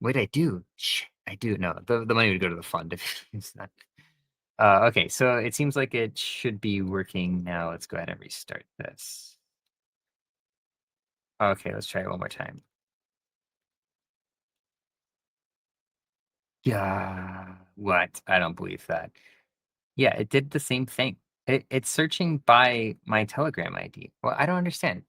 Wait, I do. Shit, I do. No, the money would go to the fund if you use that. Okay, so it seems like it should be working now. Let's go ahead and restart this. Okay, let's try it one more time. Yeah, what? I don't believe that. Yeah, it did the same thing. It's searching by my Telegram ID. Well, I don't understand.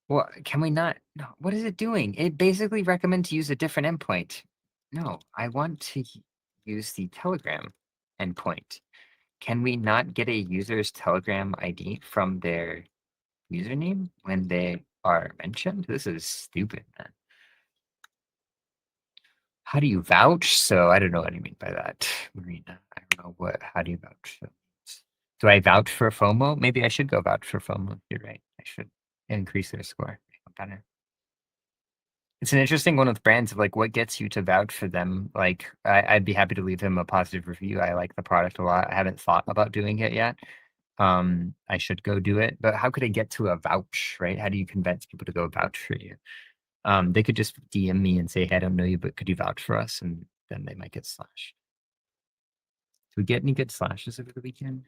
Well, can we not? No, what is it doing? It basically recommends to use a different endpoint. No, I want to use the Telegram endpoint. Can we not get a user's Telegram ID from their username when they are mentioned? This is stupid, man. How do you vouch? So I don't know what you mean by that, Marina. I don't know what. How do you vouch? So, do I vouch for FOMO? Maybe I should go vouch for FOMO. You're right. I should increase their score. Make them better. It's an interesting one with brands of like what gets you to vouch for them. Like I'd be happy to leave them a positive review. I like the product a lot. I haven't thought about doing it yet. I should go do it, but how could I get to a vouch, right? How do you convince people to go vouch for you? They could just DM me and say, "Hey, I don't know you, but could you vouch for us?" And then they might get slashed. Do we get any good slashes over the weekend?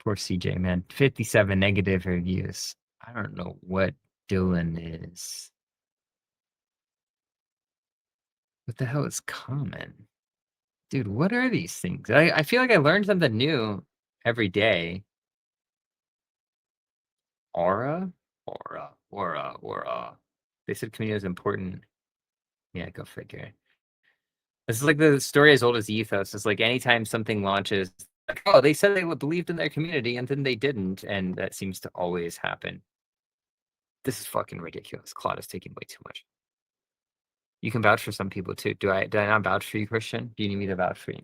Poor CJ, man. 57 negative reviews. I don't know what Dylan is. What the hell is common? Dude, what are these things? I feel like I learned something new every day. Aura? Aura. They said community is important. Yeah, go figure. This is like the story as old as Ethos. It's like anytime something launches, like, oh, they said they believed in their community and then they didn't, and that seems to always happen. This is fucking ridiculous. Claude is taking way too much. You can vouch for some people too. Did I not vouch for you, Christian? Do you need me to vouch for you?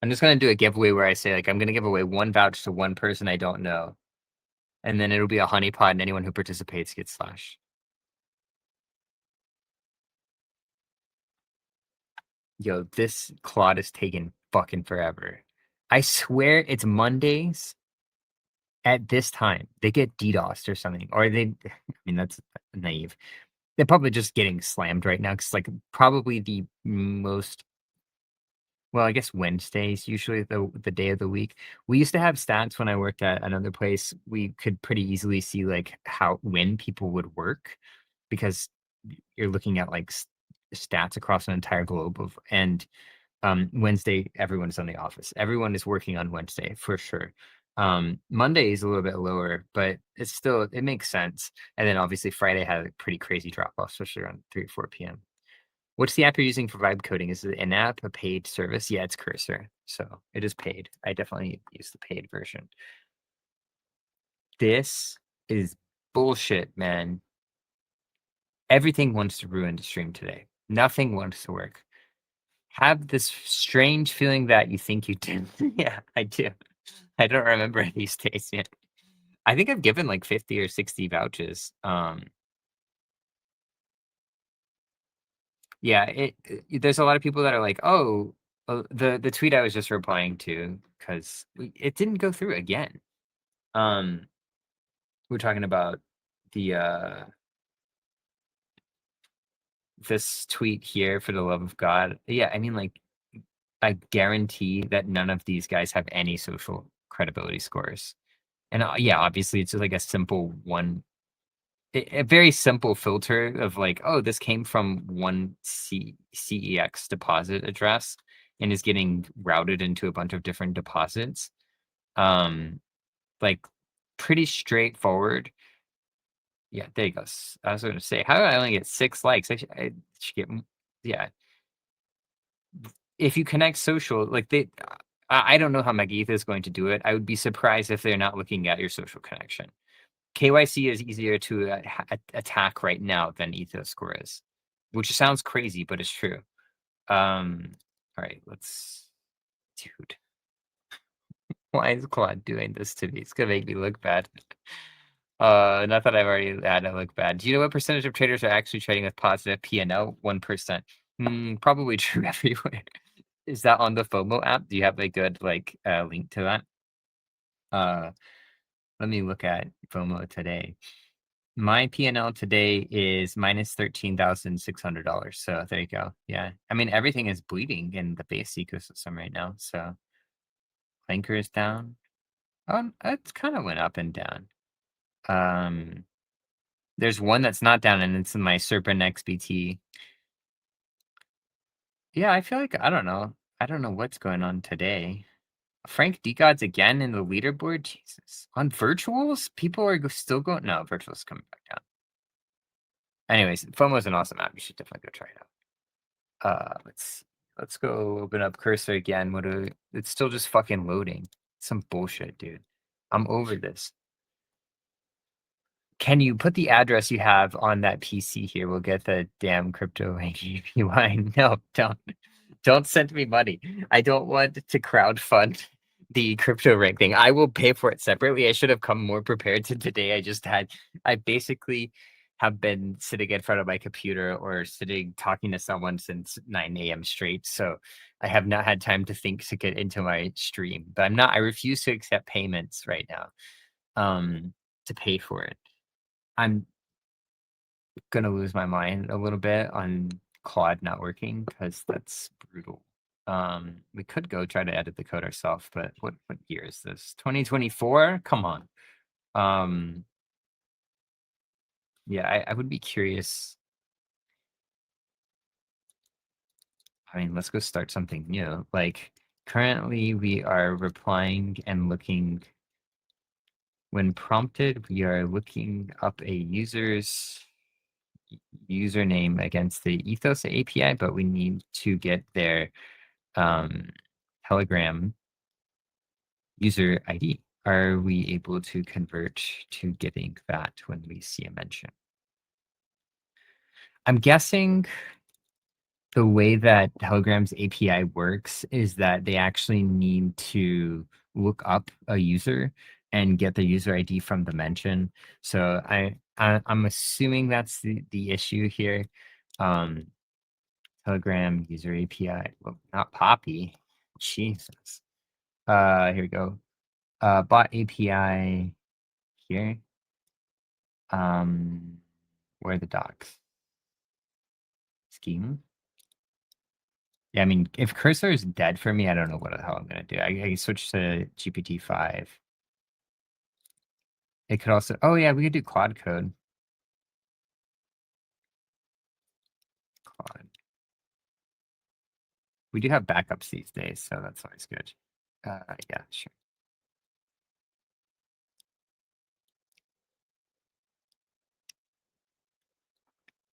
I'm just gonna do a giveaway where I say like I'm gonna give away one vouch to one person I don't know. And then it'll be a honeypot and anyone who participates gets slashed. Yo, this Claude is taking fucking forever. I swear it's Mondays at this time. They get DDoSed or something. Or they I mean that's naive. They're probably just getting slammed right now because like probably the most well, I guess Wednesday's usually the day of the week. We used to have stats when I worked at another place. We could pretty easily see like how when people would work because you're looking at like stats across an entire globe of and Wednesday everyone is on the office. Everyone is working on Wednesday for sure. Monday is a little bit lower, but it's still it makes sense. And then obviously Friday had a pretty crazy drop off, especially around 3 or 4 p.m. What's the app you're using for vibe coding? Is it an app, a paid service? Yeah, it's Cursor. So it is paid. I definitely use the paid version. This is bullshit, man. Everything wants to ruin the stream today. Nothing wants to work. Have this strange feeling that you think you did. Yeah, I do. I don't remember these days yet. I think I've given like 50 or 60 vouchers. Yeah, there's a lot of people that are like, "Oh, the tweet I was just replying to because it didn't go through again." Um, we're talking about the this tweet here for the love of God. Yeah, I mean, like, I guarantee that none of these guys have any social credibility scores. And yeah, obviously it's like a simple one, a very simple filter of like, oh, this came from one CEX deposit address and is getting routed into a bunch of different deposits. Um, like pretty straightforward. Yeah, there you go. I was going to say, how did I only get 6 likes? I should get, yeah. If you connect social, like I don't know how Megaeth is going to do it. I would be surprised if they're not looking at your social connection. KYC is easier to attack right now than Ethos score is, which sounds crazy, but it's true. All right, dude, why is Claude doing this to me? It's gonna make me look bad. Not that I've already had it look bad. Do you know what percentage of traders are actually trading with positive P&L? 1%. Probably true everywhere. Is that on the FOMO app? Do you have a good link to that? Uh, Let me look at FOMO today. My P&L today is minus $13,600. So there you go. Yeah. I mean, everything is bleeding in the base ecosystem right now. So Clinker is down. It's kind of went up and down. Um, there's one that's not down, and it's in my Serpent XBT. Yeah, I feel like I don't know. I don't know what's going on today. Frank D Gods again in the leaderboard. Jesus, on virtuals, people are still going. No, virtuals coming back down. Anyways, FOMO is an awesome app. You should definitely go try it out. Let's go open up Cursor again. It's still just fucking loading. Some bullshit, dude. I'm over this. Can you put the address you have on that PC here? We'll get the damn crypto APY. No, don't send me money. I don't want to crowdfund the crypto rank thing. I will pay for it separately. I should have come more prepared to today. I basically have been sitting in front of my computer or sitting talking to someone since 9 a.m. straight. So I have not had time to think to get into my stream. But I refuse to accept payments right now to pay for it. I'm gonna lose my mind a little bit on Claude not working because that's brutal. We could go try to edit the code ourselves, but what year is this? 2024? Come on. Yeah, I would be curious. I mean, let's go start something new. Like currently we are replying and looking when prompted, we are looking up a user's username against the Ethos API, but we need to get their Telegram user ID. Are we able to convert to getting that when we see a mention? I'm guessing the way that Telegram's API works is that they actually need to look up a user and get the user ID from the mention. So I'm assuming that's the issue here. Telegram user API, well, not Poppy. Jesus. Here we go. Bot API here. Where are the docs? Scheme. Yeah, I mean, if cursor is dead for me, I don't know what the hell I'm gonna do. I switch to GPT-5. It could also, oh yeah, we could do quad code. Quad. We do have backups these days, so that's always good. Yeah, sure.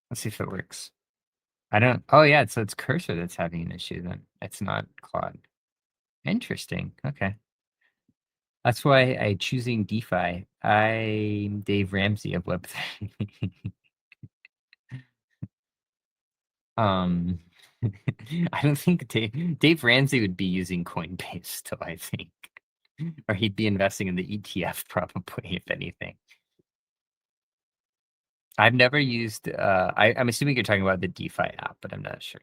Let's see if it works. I don't, oh yeah, so it's cursor that's having an issue then. It's not quad. Interesting. Okay. That's why I choosing DeFi. I'm Dave Ramsey of Web3. Um, I don't think Dave Ramsey would be using Coinbase still, I think. Or he'd be investing in the ETF probably, if anything. I've never used I'm assuming you're talking about the DeFi app, but I'm not sure.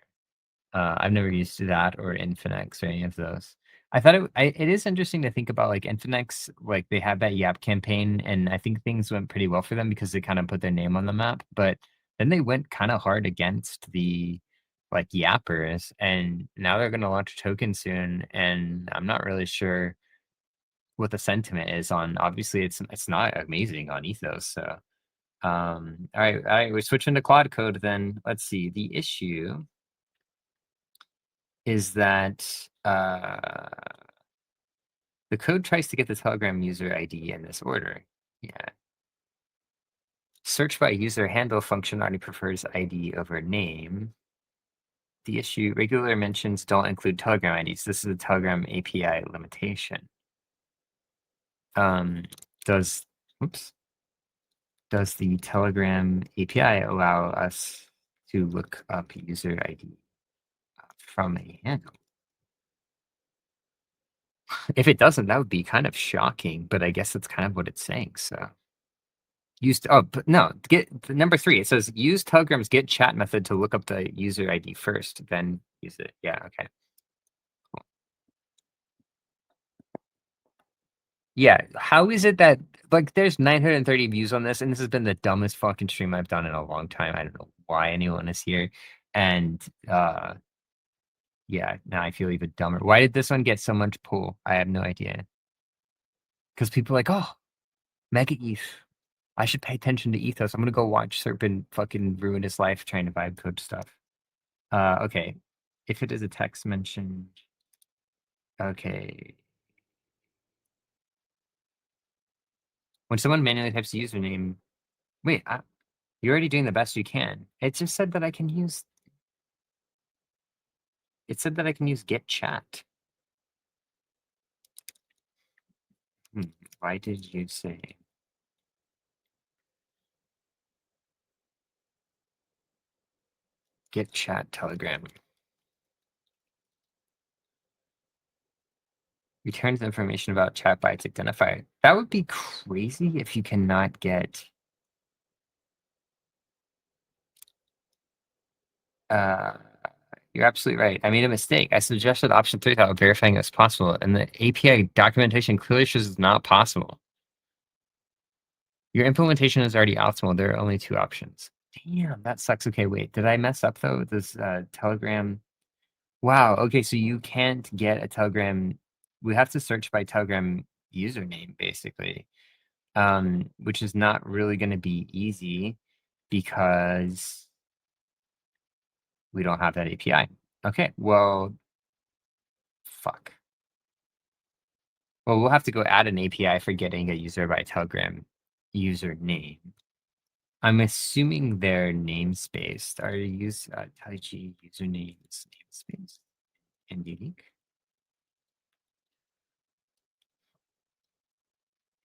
I've never used that or Infinex or any of those. I thought it is interesting to think about like Infinex, like they had that Yap campaign, and I think things went pretty well for them because they kind of put their name on the map. But then they went kind of hard against the like Yappers, and now they're going to launch a token soon, and I'm not really sure what the sentiment is on. Obviously, it's not amazing on Ethos. So, all right, we're switching to Claude code. Then let's see. The issue is that the code tries to get the Telegram user ID in this order. Yeah. Search by user handle function already prefers ID over name. The issue, regular mentions don't include Telegram IDs. This is a Telegram API limitation. Does the Telegram API allow us to look up user ID from a handle? If it doesn't, that would be kind of shocking, but I guess that's kind of what it's saying. So but no, get number 3. It says use Telegram's get chat method to look up the user ID first, then use it. Yeah, okay. Yeah, how is it that like there's 930 views on this, and this has been the dumbest fucking stream I've done in a long time. I don't know why anyone is here. And yeah, now I feel even dumber. Why did this one get so much pull? I have no idea. Because people are like, oh, Mega ETH. I should pay attention to Ethos. I'm gonna go watch Serpent fucking ruin his life trying to vibe code stuff. Okay. If it is a text mention, okay. When someone manually types a username, wait, you're already doing the best you can. It just said that I can use. It said that I can use get chat. Why did you say? Get chat Telegram. Returns information about chat by its identifier. That would be crazy if you cannot get. You're absolutely right. I made a mistake. I suggested option 3 without verifying it's possible, and the API documentation clearly shows it's not possible. Your implementation is already optimal. There are only 2 options. Damn, that sucks. Okay, wait. Did I mess up though? This Telegram. Wow. Okay, so you can't get a Telegram. We have to search by Telegram username, basically, which is not really going to be easy because we don't have that API. Okay, well, fuck. Well, we'll have to go add an API for getting a user by Telegram username. I'm assuming they're namespaced. Are use Taiji usernames namespace and unique?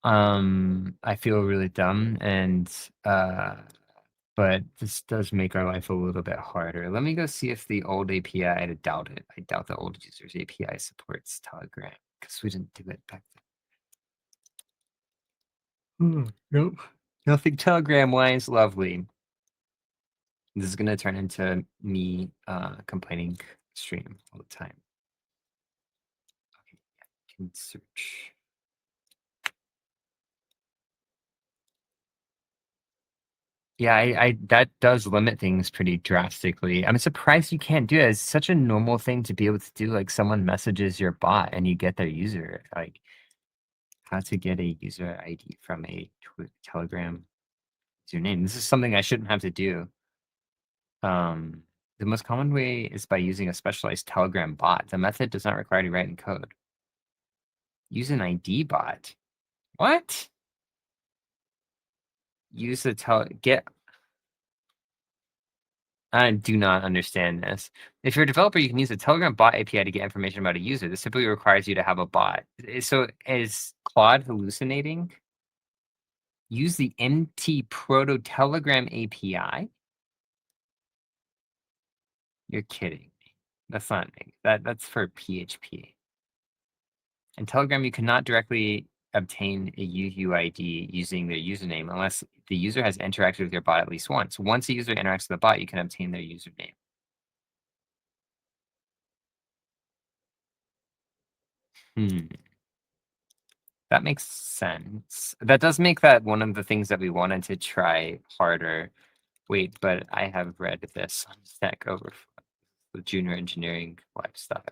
I feel really dumb and but this does make our life a little bit harder. Let me go see if the old API, I doubt it. I doubt the old users API supports Telegram because we didn't do it back then. Nope. Nothing Telegram wise. Lovely. This is gonna turn into me complaining stream all the time. Okay, yeah, can search. Yeah, I that does limit things pretty drastically. I'm surprised you can't do it. It's such a normal thing to be able to do. Like someone messages your bot and you get their user. Like how to get a user ID from a Telegram username. This is something I shouldn't have to do. The most common way is by using a specialized Telegram bot. The method does not require you to write in code. Use an ID bot. What? Use the get. I do not understand this. If you're a developer, you can use the Telegram bot API to get information about a user. This simply requires you to have a bot. So is Claude hallucinating? Use the MT Proto Telegram API? You're kidding me. That's not that's for PHP. In Telegram, you cannot directly obtain a UUID using their username unless the user has interacted with your bot at least once. Once a user interacts with the bot, you can obtain their username. That makes sense. That does make that one of the things that we wanted to try harder. Wait, but I have read this on Stack Overflow, the junior engineering lifestyle.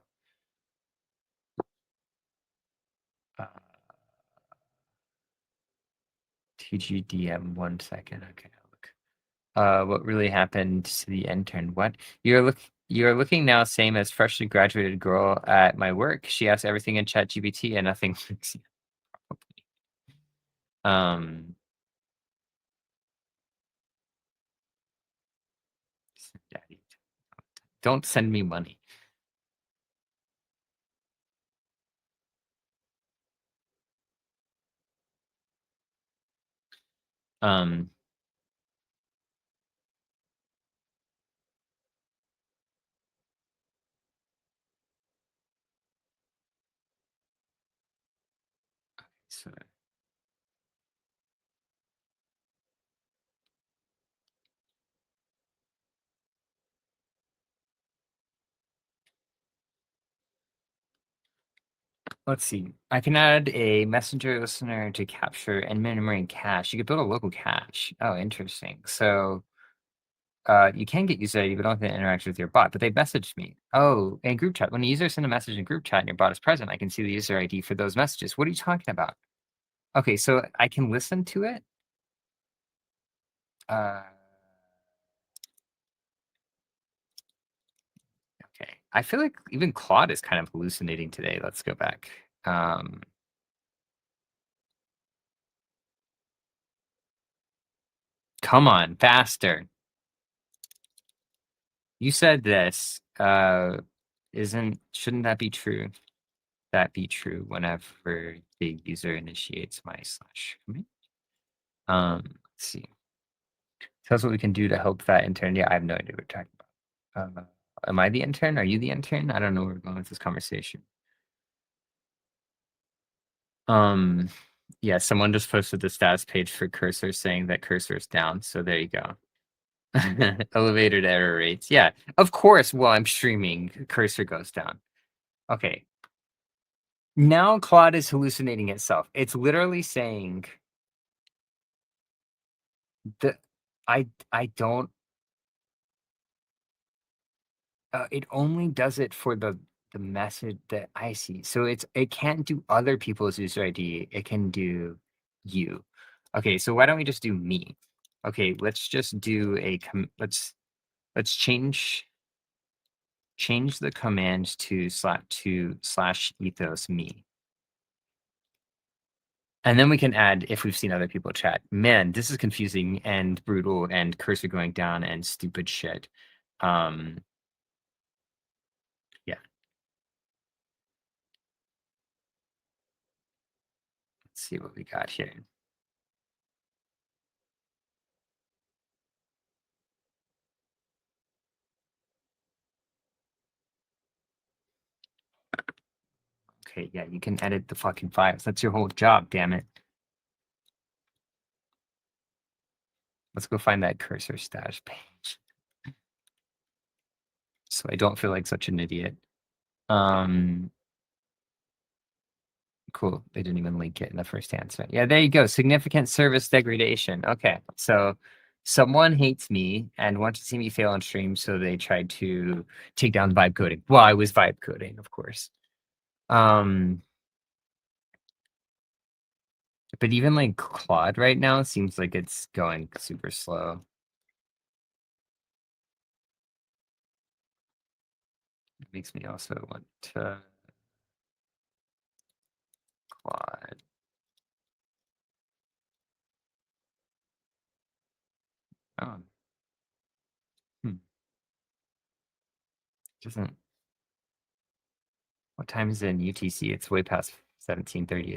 TGDM 1 second. Okay, I'll look. What really happened to the intern? What? You're looking now same as freshly graduated girl at my work. She asks everything in ChatGPT and nothing works. Um, Daddy, don't send me money. Um, so let's see. I can add a messenger listener to capture and memory cache. You could build a local cache. Oh, interesting. So you can get user ID, but don't have to interact with your bot. But they messaged me. Oh, in group chat. When a user sends a message in group chat and your bot is present, I can see the user ID for those messages. What are you talking about? Okay, so I can listen to it. Uh, okay. I feel like even Claude is kind of hallucinating today. Let's go back. Come on, faster. You said this. Shouldn't that be true? That be true whenever the user initiates my slash command. Let's see. Tell us what we can do to help that intern. Yeah, I have no idea what we're talking about. Am I the intern? Are you the intern? I don't know where we're going with this conversation. Yeah, someone just posted the status page for cursor saying that cursor is down. So there you go. Elevated error rates. Yeah, of course. While I'm streaming, cursor goes down. Okay. Now Claude is hallucinating itself. It's literally saying that I don't. It only does it for the message that I see. So it can't do other people's user ID. It can do you. Okay, so why don't we just do me? Okay, let's just do let's change the command to slash ethos me. And then we can add if we've seen other people chat. Man, this is confusing and brutal and cursor going down and stupid shit. Yeah. Let's see what we got here. Okay, yeah, you can edit the fucking files. That's your whole job, damn it. Let's go find that cursor status page. So I don't feel like such an idiot. Cool. They didn't even link it in the first answer. Yeah, there you go. Significant service degradation. Okay, so someone hates me and wants to see me fail on stream, so they tried to take down vibe coding. Well, I was vibe coding, of course. But even like Claude right now seems like it's going super slow. It makes me also want to Claude. Oh, doesn't. What time is it in UTC? It's way past 17:30.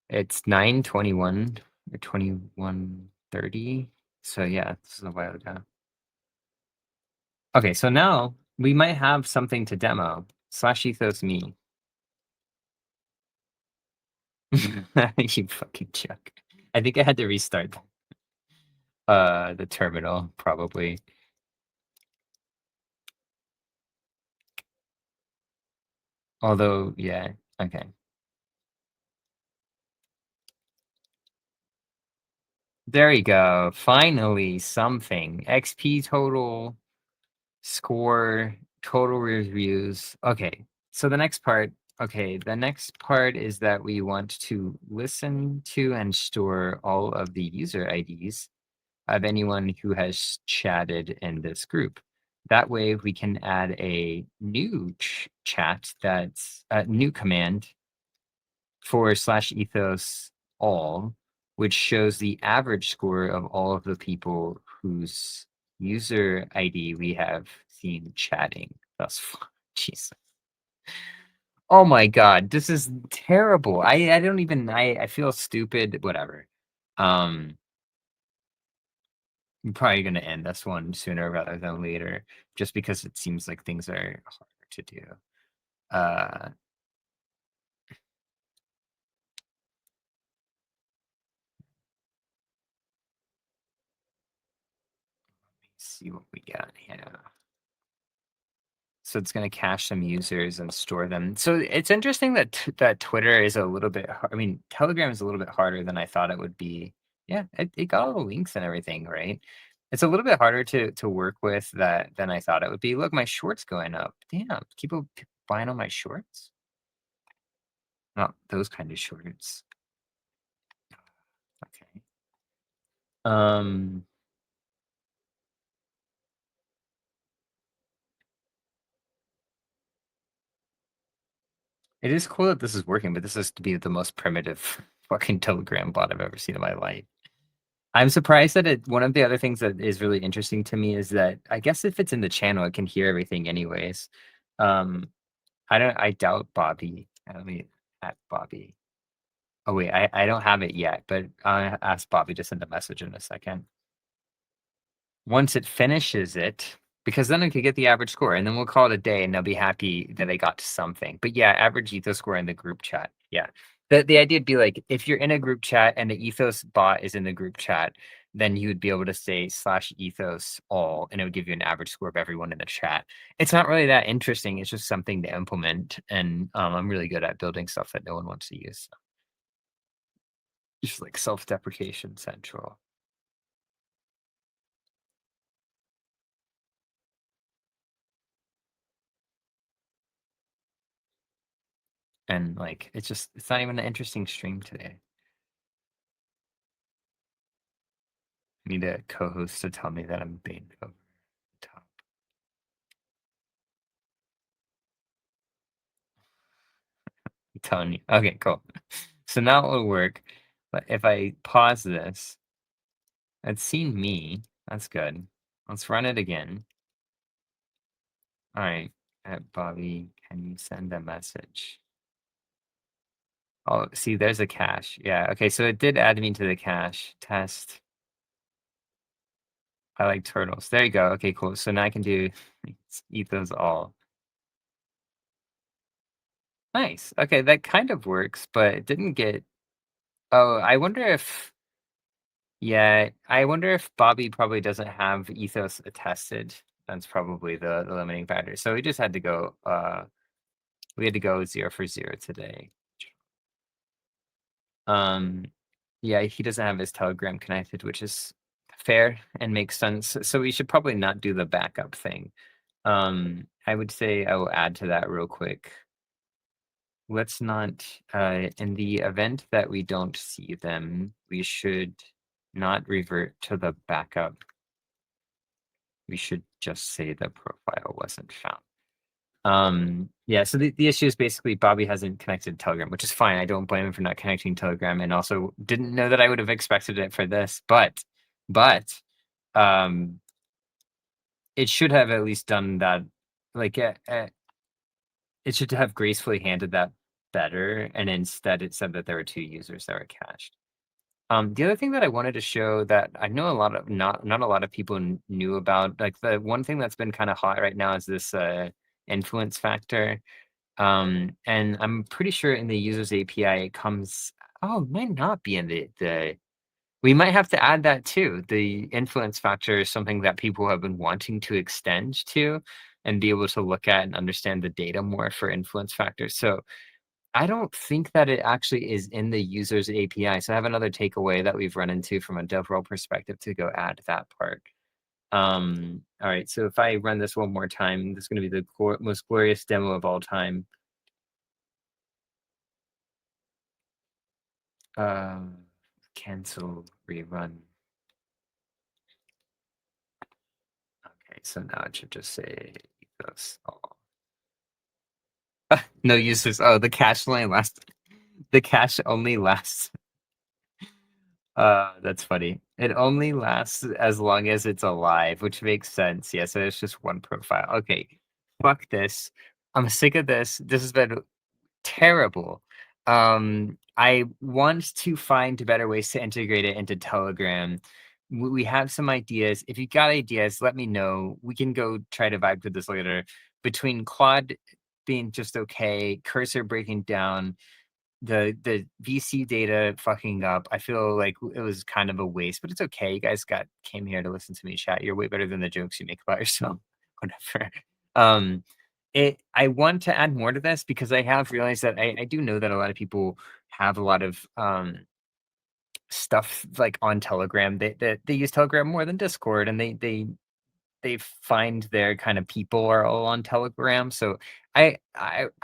It's 9:21 or 21:30. So yeah, this is a while ago. Okay, so now we might have something to demo. Slash ethos me. You fucking chuck. I think I had to restart the terminal, probably. Although, yeah, okay. There you go. Finally, something. XP total, score, total reviews. Okay, so the next part Okay, the next part is that we want to listen to and store all of the user IDs of anyone who has chatted in this group. That way, we can add a new chat that's a new command /ethos all, which shows the average score of all of the people whose user ID we have seen chatting thus far. Jeez. Oh my god, this is terrible. I don't even I feel stupid, whatever. Um, I'm probably gonna end this one sooner rather than later, just because it seems like things are harder to do. Let me see what we got here. So it's going to cache some users and store them. So it's interesting that that Twitter is a little bit. I mean, Telegram is a little bit harder than I thought it would be. Yeah, it got all the links and everything, right? It's a little bit harder to work with that than I thought it would be. Look, my shorts going up. Damn, people buying all my shorts. Not those kind of shorts. Okay. Um, it is cool that this is working, but this is to be the most primitive fucking Telegram bot I've ever seen in my life. I'm surprised that one of the other things that is really interesting to me is that I guess if it's in the channel, it can hear everything anyways. Um, I doubt Bobby. Let me at Bobby. Oh wait, I don't have it yet, but I'll ask Bobby to send a message in a second. Once it finishes it, because then I could get the average score, and then we'll call it a day, and they'll be happy that they got to something. But yeah, average ethos score in the group chat. Yeah. The idea would be like if you're in a group chat and the ethos bot is in the group chat, then you would be able to say /ethos all, and it would give you an average score of everyone in the chat. It's not really that interesting. It's just something to implement, and I'm really good at building stuff that no one wants to use. Just like self-deprecation central. And like it's not even an interesting stream today. I need a co-host to tell me that I'm being over the top. I'm telling you. Okay, cool. So now it will work. But if I pause this, it's seen me. That's good. Let's run it again. All right. Bobby, can you send a message? Oh, see, there's a cache. Yeah. Okay. So it did add me to the cache. Test. I like turtles. There you go. Okay, cool. So now I can do eat those all. Nice. Okay, that kind of works, but it didn't get. Oh, I wonder if. Yeah, I wonder if Bobby probably doesn't have Ethos attested. That's probably the limiting factor. So we just had to go. We had to go 0 for 0 today. Um, yeah, he doesn't have his Telegram connected, which is fair and makes sense. So we should probably not do the backup thing. I would say I will add to that real quick. Let's not, in the event that we don't see them, we should not revert to the backup. We should just say the profile wasn't found. Yeah, so the issue is basically Bobby hasn't connected Telegram, which is fine. I don't blame him for not connecting Telegram, and also didn't know that I would have expected it for this, but um it should have at least done that. Like it should have gracefully handed that better, and instead it said that there were 2 users that were cached. The other thing that I wanted to show that I know a lot of not a lot of people knew about, like the one thing that's been kind of hot right now is this influence factor. And I'm pretty sure in the users API it comes. Oh, it might not be in the. We might have to add that too. The influence factor is something that people have been wanting to extend to and be able to look at and understand the data more for influence factors. So I don't think that it actually is in the user's API. So I have another takeaway that we've run into from a DevRel perspective to go add that part. All right, so if I run this one more time, this is going to be the most glorious demo of all time. Um, cancel rerun. Okay, so now it should just say ethos. No uses. Oh, the cache only lasts. The cache only lasts. That's funny. It only lasts as long as it's alive, which makes sense. Yeah, so it's just one profile. Okay, fuck this. I'm sick of this. This has been terrible. I want to find better ways to integrate it into Telegram. We have some ideas. If you got ideas, let me know. We can go try to vibe with this later. Between Claude being just okay, Cursor breaking down, the VC data fucking up. I feel like it was kind of a waste, but it's okay. You guys came here to listen to me chat. You're way better than the jokes you make about yourself. Whatever. Um, I want to add more to this because I have realized that I do know that a lot of people have a lot of stuff like on Telegram. They use Telegram more than Discord, and they find their kind of people are all on Telegram. So I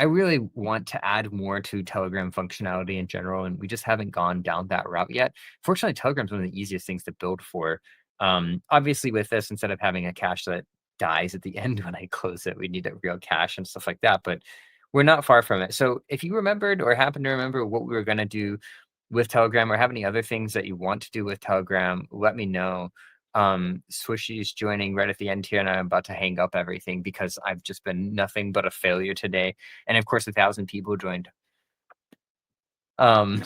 really want to add more to Telegram functionality in general, and we just haven't gone down that route yet. Fortunately, Telegram's one of the easiest things to build for. Obviously, with this, instead of having a cache that dies at the end when I close it, we need a real cache and stuff like that. But we're not far from it. So if you remembered or happen to remember what we were going to do with Telegram or have any other things that you want to do with Telegram, let me know. Swishy's joining right at the end here, and I'm about to hang up everything because I've just been nothing but a failure today. And of course, 1,000 people joined. Um,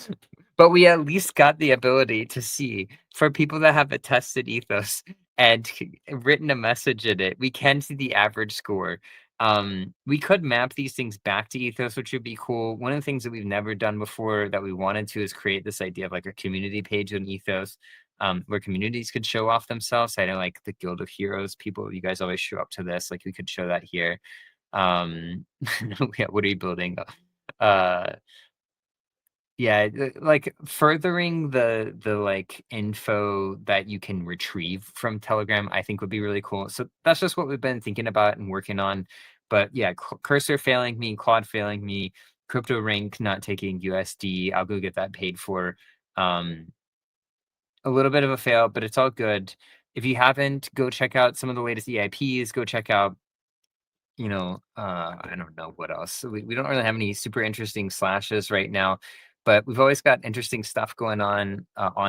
but we at least got the ability to see for people that have a tested ethos and written a message in it, we can see the average score. We could map these things back to ethos, which would be cool. One of the things that we've never done before that we wanted to is create this idea of like a community page on ethos, where communities could show off themselves. I know like the Guild of Heroes people, you guys always show up to this. Like we could show that here. Yeah, what are you building? Uh yeah, like furthering like info that you can retrieve from Telegram, I think would be really cool. So that's just what we've been thinking about and working on. But yeah, Cursor failing me, Claude failing me, Crypto Rank not taking USD. I'll go get that paid for. Um, a little bit of a fail, but it's all good. If you haven't, go check out some of the latest EIPs. Go check out I don't know what else. We don't really have any super interesting slashes right now, but we've always got interesting stuff going on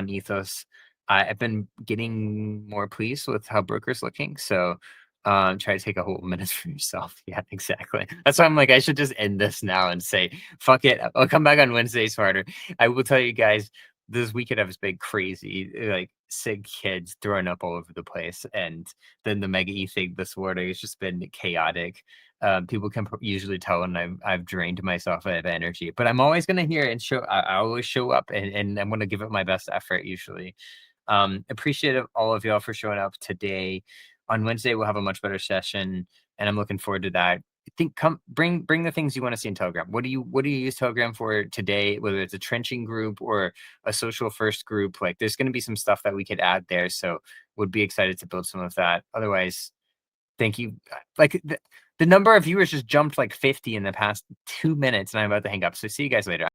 Ethos. I've been getting more pleased with how Broker's looking, so try to take a whole minute for yourself. Yeah, exactly. That's why I'm like, I should just end this now and say, fuck it. I'll come back on Wednesday smarter. I will tell you guys, this weekend has been crazy, like sick kids throwing up all over the place, and then the Mega E thing this morning has just been chaotic. People can usually tell when I've drained myself of energy, but I'm always gonna hear it and show. I always show up, and I'm gonna give it my best effort usually. Appreciate all of y'all for showing up today. On Wednesday, we'll have a much better session, and I'm looking forward to that. Come bring the things you want to see in Telegram. What do you use Telegram for today? Whether it's a trenching group or a social first group, like there's going to be some stuff that we could add there. So would be excited to build some of that. Otherwise, thank you. Like the number of viewers just jumped like 50 in the past 2 minutes, and I'm about to hang up. So see you guys later.